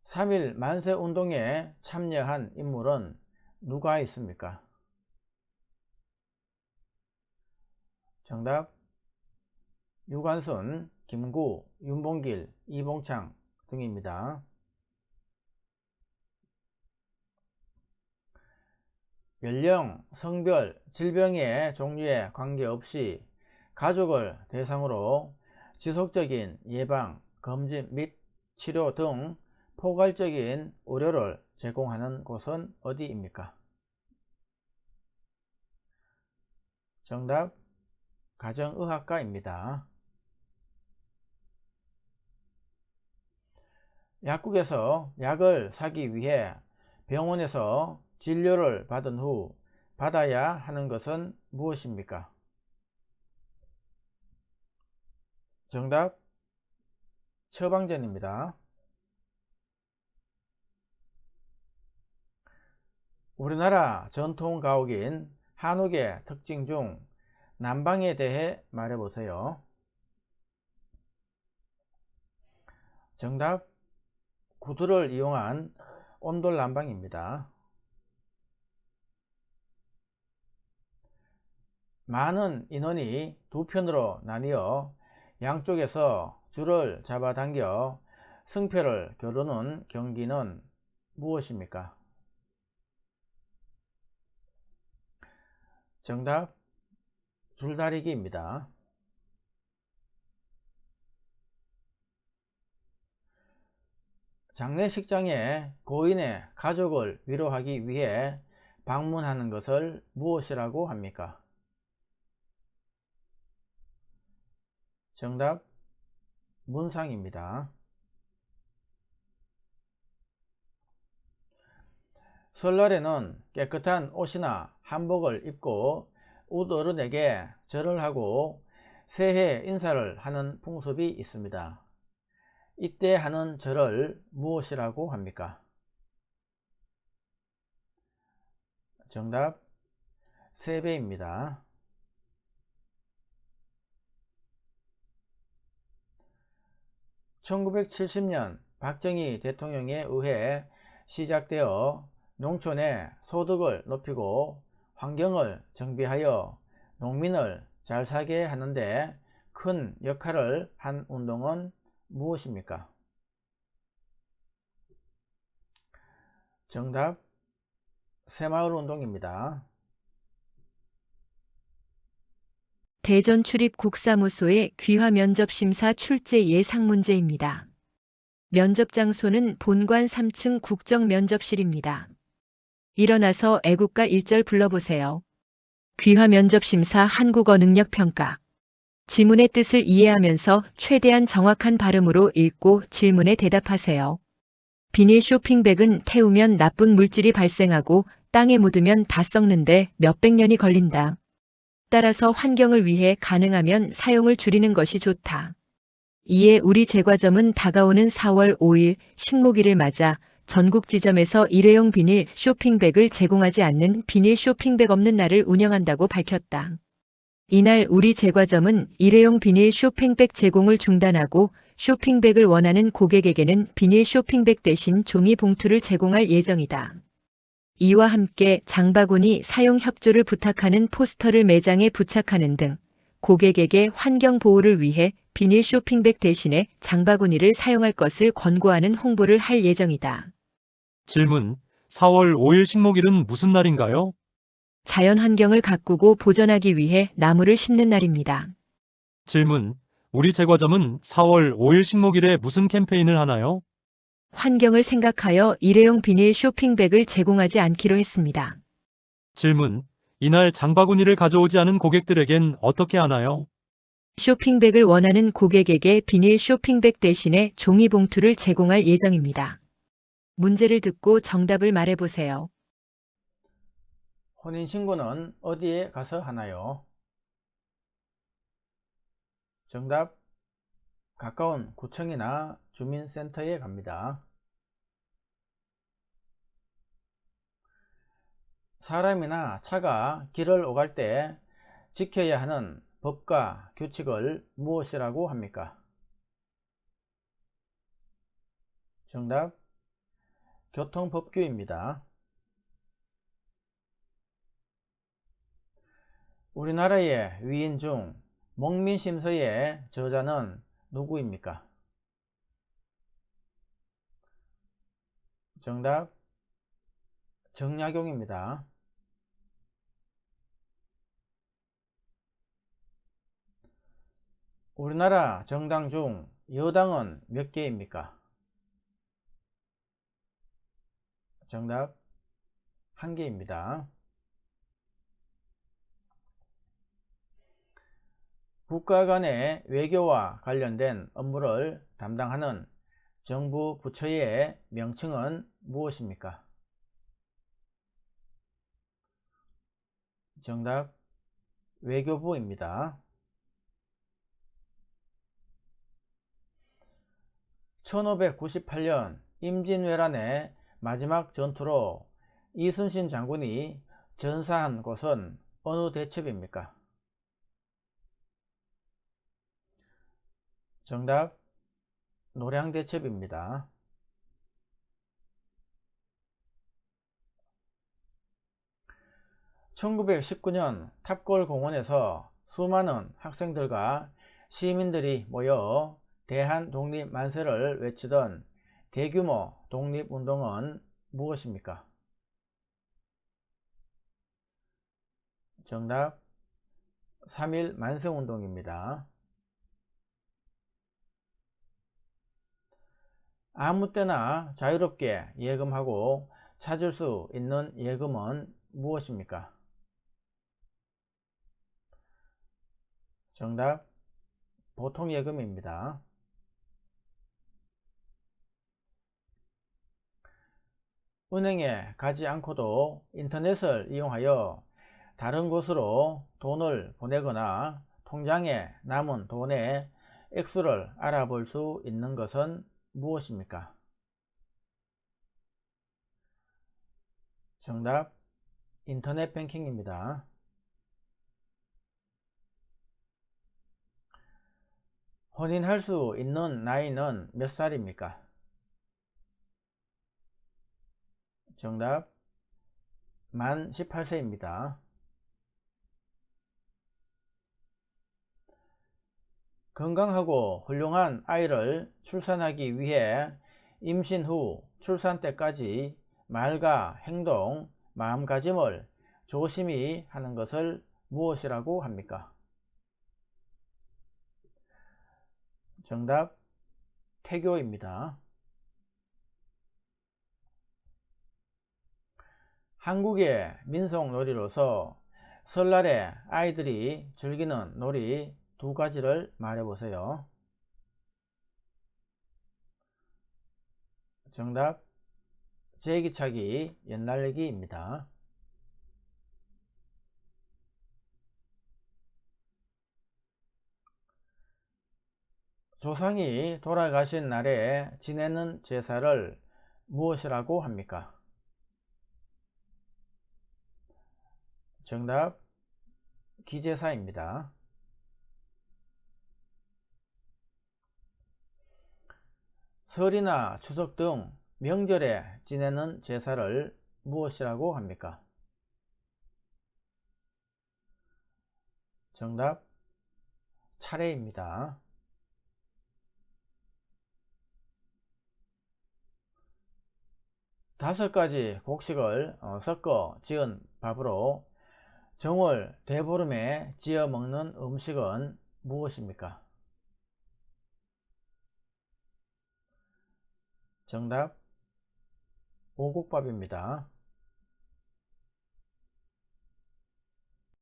3.1 만세운동에 참여한 인물은 누가 있습니까? 정답 유관순, 김구, 윤봉길, 이봉창 등입니다. 연령, 성별, 질병의 종류에 관계없이 가족을 대상으로 지속적인 예방, 검진 및 치료 등 포괄적인 의료를 제공하는 곳은 어디입니까? 정답, 가정의학과입니다. 약국에서 약을 사기 위해 병원에서 진료를 받은 후 받아야 하는 것은 무엇입니까? 정답, 처방전입니다. 우리나라 전통 가옥인 한옥의 특징 중 난방에 대해 말해보세요. 정답, 구두를 이용한 온돌 난방입니다. 많은 인원이 두 편으로 나뉘어 양쪽에서 줄을 잡아당겨 승패를 겨루는 경기는 무엇입니까? 정답, 줄다리기입니다. 장례식장에 고인의 가족을 위로하기 위해 방문하는 것을 무엇이라고 합니까? 정답, 문상입니다. 설날에는 깨끗한 옷이나 한복을 입고 웃어른에게 절을 하고 새해 인사를 하는 풍습이 있습니다. 이때 하는 절을 무엇이라고 합니까? 정답, 세배입니다. (1970년) 박정희 대통령에 의해 시작되어 농촌의 소득을 높이고 환경을 정비하여 농민을 잘 살게 하는데 큰 역할을 한 운동은 무엇입니까? 정답, 새마을 운동입니다. 대전 출입 국사무소의 귀화 면접 심사 출제 예상 문제입니다. 면접 장소는 본관 3층 국정 면접실입니다. 일어나서 애국가 1절 불러보세요. 귀화 면접 심사 한국어 능력 평가. 지문의 뜻을 이해하면서 최대한 정확한 발음으로 읽고 질문에 대답하세요. 비닐 쇼핑백은 태우면 나쁜 물질이 발생하고 땅에 묻으면 다 썩는데 몇백 년이 걸린다. 따라서 환경을 위해 가능하면 사용을 줄이는 것이 좋다. 이에 우리 제과점은 다가오는 4월 5일 식목일을 맞아 전국 지점에서 일회용 비닐 쇼핑백을 제공하지 않는 비닐 쇼핑백 없는 날을 운영한다고 밝혔다. 이날 우리 제과점은 일회용 비닐 쇼핑백 제공을 중단하고 쇼핑백을 원하는 고객에게는 비닐 쇼핑백 대신 종이 봉투를 제공할 예정이다. 이와 함께 장바구니 사용 협조를 부탁하는 포스터를 매장에 부착하는 등 고객에게 환경 보호를 위해 비닐 쇼핑백 대신에 장바구니를 사용할 것을 권고하는 홍보를 할 예정이다. 질문, 4월 5일 식목일은 무슨 날인가요? 자연 환경을 가꾸고 보존하기 위해 나무를 심는 날입니다. 질문, 우리 제과점은 4월 5일 식목일에 무슨 캠페인을 하나요? 환경을 생각하여 일회용 비닐 쇼핑백을 제공하지 않기로 했습니다. 질문, 이날 장바구니를 가져오지 않은 고객들에겐 어떻게 하나요? 쇼핑백을 원하는 고객에게 비닐 쇼핑백 대신에 종이 봉투를 제공할 예정입니다. 문제를 듣고 정답을 말해보세요. 혼인신고는 어디에 가서 하나요? 정답, 가까운 구청이나 주민센터에 갑니다. 사람이나 차가 길을 오갈 때 지켜야 하는 법과 규칙을 무엇이라고 합니까? 정답, 교통법규입니다. 우리나라의 위인 중 목민심서의 저자는 누구입니까? 정답, 정약용입니다. 우리나라 정당 중 여당은 몇 개입니까? 정답 1개입니다. 국가 간의 외교와 관련된 업무를 담당하는 정부 부처의 명칭은 무엇입니까? 정답 외교부입니다. 1598년 임진왜란의 마지막 전투로 이순신 장군이 전사한 곳은 어느 대첩입니까? 정답 노량대첩입니다. (1919년) 탑골공원에서 수많은 학생들과 시민들이 모여 대한독립만세를 외치던 대규모 독립운동은 무엇입니까? 정답 3.1 만세운동입니다. 아무 때나 자유롭게 예금하고 찾을 수 있는 예금은 무엇입니까? 정답 보통예금입니다. 은행에 가지 않고도 인터넷을 이용하여 다른 곳으로 돈을 보내거나 통장에 남은 돈의 액수를 알아볼 수 있는 것은 무엇입니까? 정답 인터넷 뱅킹입니다. 혼인할 수 있는 나이는 몇 살입니까? 정답 만 18세입니다. 건강하고 훌륭한 아이를 출산하기 위해 임신 후 출산 때까지 말과 행동, 마음가짐을 조심히 하는 것을 무엇이라고 합니까? 정답 태교입니다. 한국의 민속놀이로서 설날에 아이들이 즐기는 놀이 2가지를 말해보세요. 정답 제기차기, 옛날얘기입니다. 조상이 돌아가신 날에 지내는 제사를 무엇이라고 합니까? 정답 기제사입니다. 설이나 추석 등 명절에 지내는 제사를 무엇이라고 합니까? 정답 차례입니다. 다섯 가지 곡식을 섞어 지은 밥으로 정월 대보름에 지어 먹는 음식은 무엇입니까? 정답 오곡밥입니다.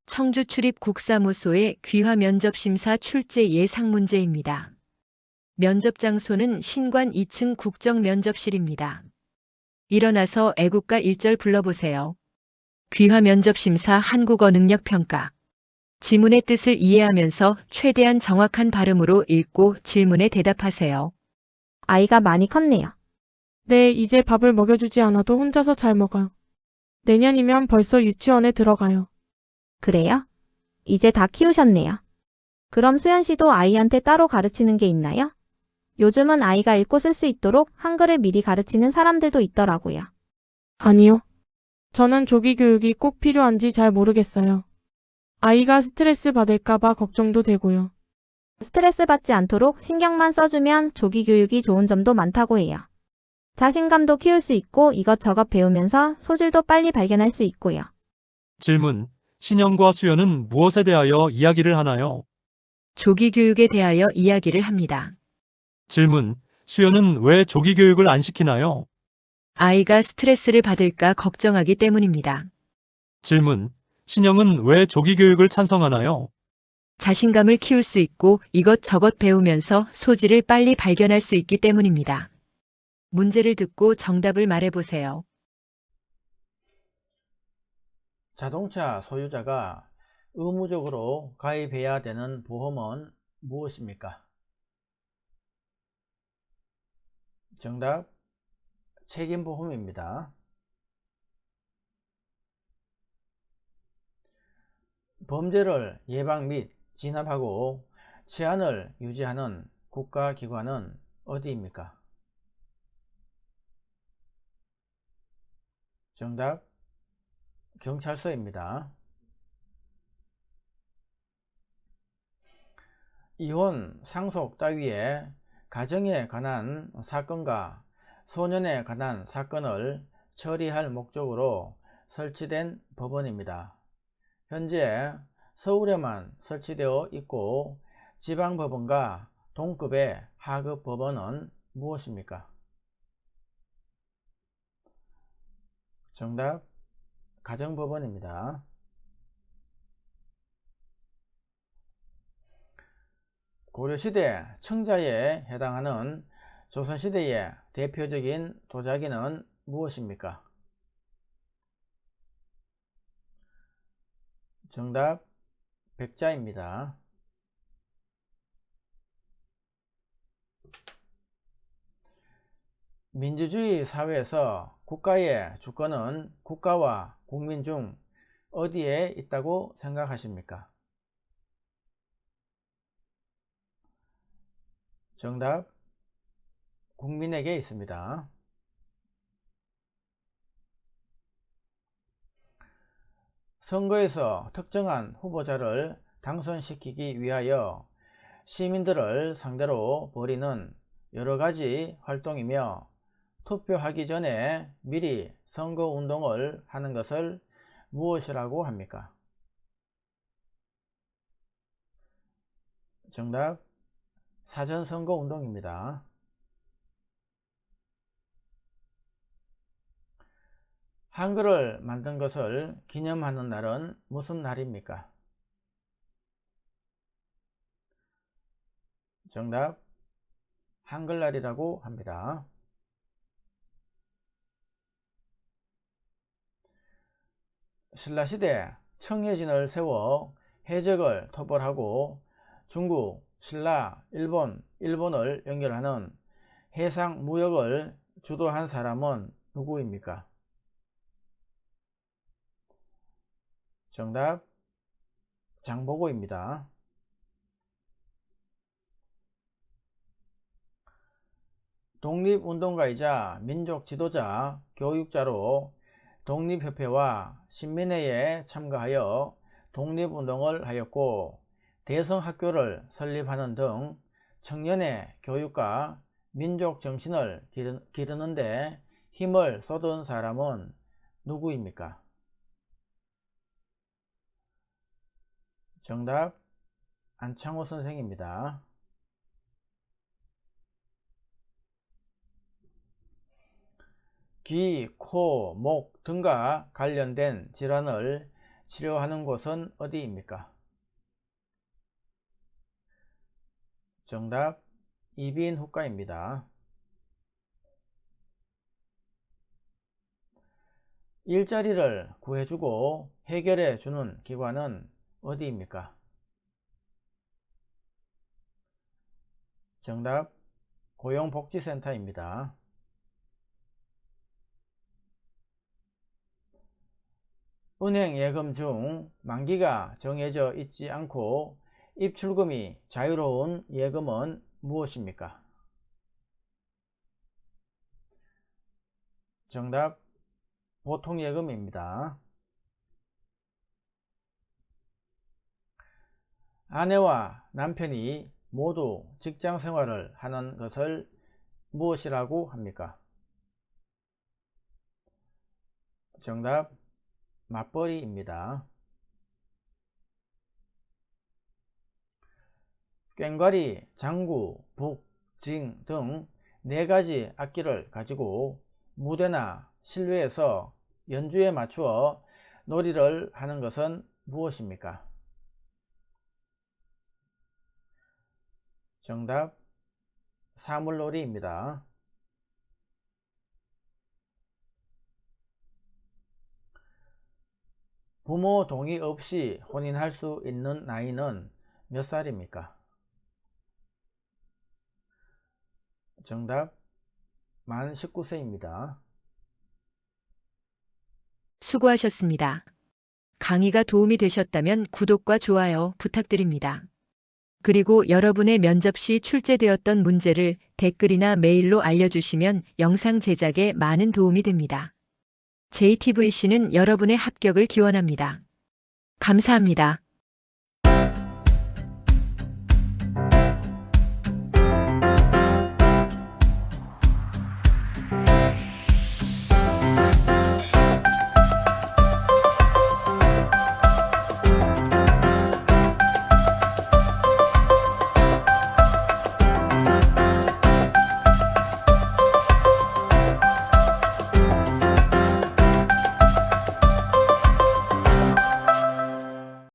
청주출입국사무소의 귀화면접심사 출제 예상 문제입니다. 면접 장소는 신관 2층 국정면접실입니다. 일어나서 애국가 1절 불러보세요. 귀화면접심사 한국어 능력평가. 지문의 뜻을 이해하면서 최대한 정확한 발음으로 읽고 질문에 대답하세요. 아이가 많이 컸네요. 네, 이제 밥을 먹여주지 않아도 혼자서 잘 먹어요. 내년이면 벌써 유치원에 들어가요. 그래요? 이제 다 키우셨네요. 그럼 수연 씨도 아이한테 따로 가르치는 게 있나요? 요즘은 아이가 읽고 쓸 수 있도록 한글을 미리 가르치는 사람들도 있더라고요. 아니요. 저는 조기 교육이 꼭 필요한지 잘 모르겠어요. 아이가 스트레스 받을까봐 걱정도 되고요. 스트레스 받지 않도록 신경만 써주면 조기 교육이 좋은 점도 많다고 해요. 자신감도 키울 수 있고 이것저것 배우면서 소질도 빨리 발견할 수 있고요. 질문. 신영과 수연은 무엇에 대하여 이야기를 하나요? 조기 교육에 대하여 이야기를 합니다. 질문. 수연은 왜 조기 교육을 안 시키나요? 아이가 스트레스를 받을까 걱정하기 때문입니다. 질문. 신영은 왜 조기 교육을 찬성하나요? 자신감을 키울 수 있고 이것저것 배우면서 소질을 빨리 발견할 수 있기 때문입니다. 문제를 듣고 정답을 말해보세요. 자동차 소유자가 의무적으로 가입해야 되는 보험은 무엇입니까? 정답, 책임보험입니다. 범죄를 예방 및 진압하고 치안을 유지하는 국가기관은 어디입니까? 정답, 경찰서입니다. 이혼, 상속 따위의 가정에 관한 사건과 소년에 관한 사건을 처리할 목적으로 설치된 법원입니다. 현재 서울에만 설치되어 있고 지방법원과 동급의 하급 법원은 무엇입니까? 정답, 가정법원입니다. 고려시대 청자에 해당하는 조선시대의 대표적인 도자기는 무엇입니까? 정답, 백자입니다. 민주주의 사회에서 국가의 주권은 국가와 국민 중 어디에 있다고 생각하십니까? 정답, 국민에게 있습니다. 선거에서 특정한 후보자를 당선시키기 위하여 시민들을 상대로 벌이는 여러가지 활동이며 투표하기 전에 미리 선거운동을 하는 것을 무엇이라고 합니까? 정답, 사전선거운동입니다. 한글을 만든 것을 기념하는 날은 무슨 날입니까? 정답, 한글날이라고 합니다. 신라시대 청해진을 세워 해적을 토벌하고 중국, 신라, 일본을 연결하는 해상 무역을 주도한 사람은 누구입니까? 정답, 장보고입니다. 독립운동가이자 민족 지도자, 교육자로 독립협회와 신민회에 참가하여 독립운동을 하였고 대성학교를 설립하는 등 청년의 교육과 민족 정신을 기르는 데 힘을 쏟은 사람은 누구입니까? 정답, 안창호 선생입니다. 귀, 코, 목 등과 관련된 질환을 치료하는 곳은 어디입니까? 정답, 이비인후과입니다. 일자리를 구해주고 해결해 주는 기관은 어디입니까? 정답, 고용복지센터입니다. 은행 예금 중 만기가 정해져 있지 않고 입출금이 자유로운 예금은 무엇입니까? 정답, 보통예금입니다. 아내와 남편이 모두 직장생활을 하는 것을 무엇이라고 합니까? 정답, 맞벌이입니다. 꽹과리, 장구, 북, 징 등 4가지 악기를 가지고 무대나 실외에서 연주에 맞추어 놀이를 하는 것은 무엇입니까? 정답 사물놀이입니다. 부모 동의 없이 혼인할 수 있는 나이는 몇 살입니까? 정답 만 19세입니다. 수고하셨습니다. 강의가 도움이 되셨다면 구독과 좋아요 부탁드립니다. 그리고 여러분의 면접 시 출제되었던 문제를 댓글이나 메일로 알려주시면 영상 제작에 많은 도움이 됩니다. JTVC는 여러분의 합격을 기원합니다. 감사합니다.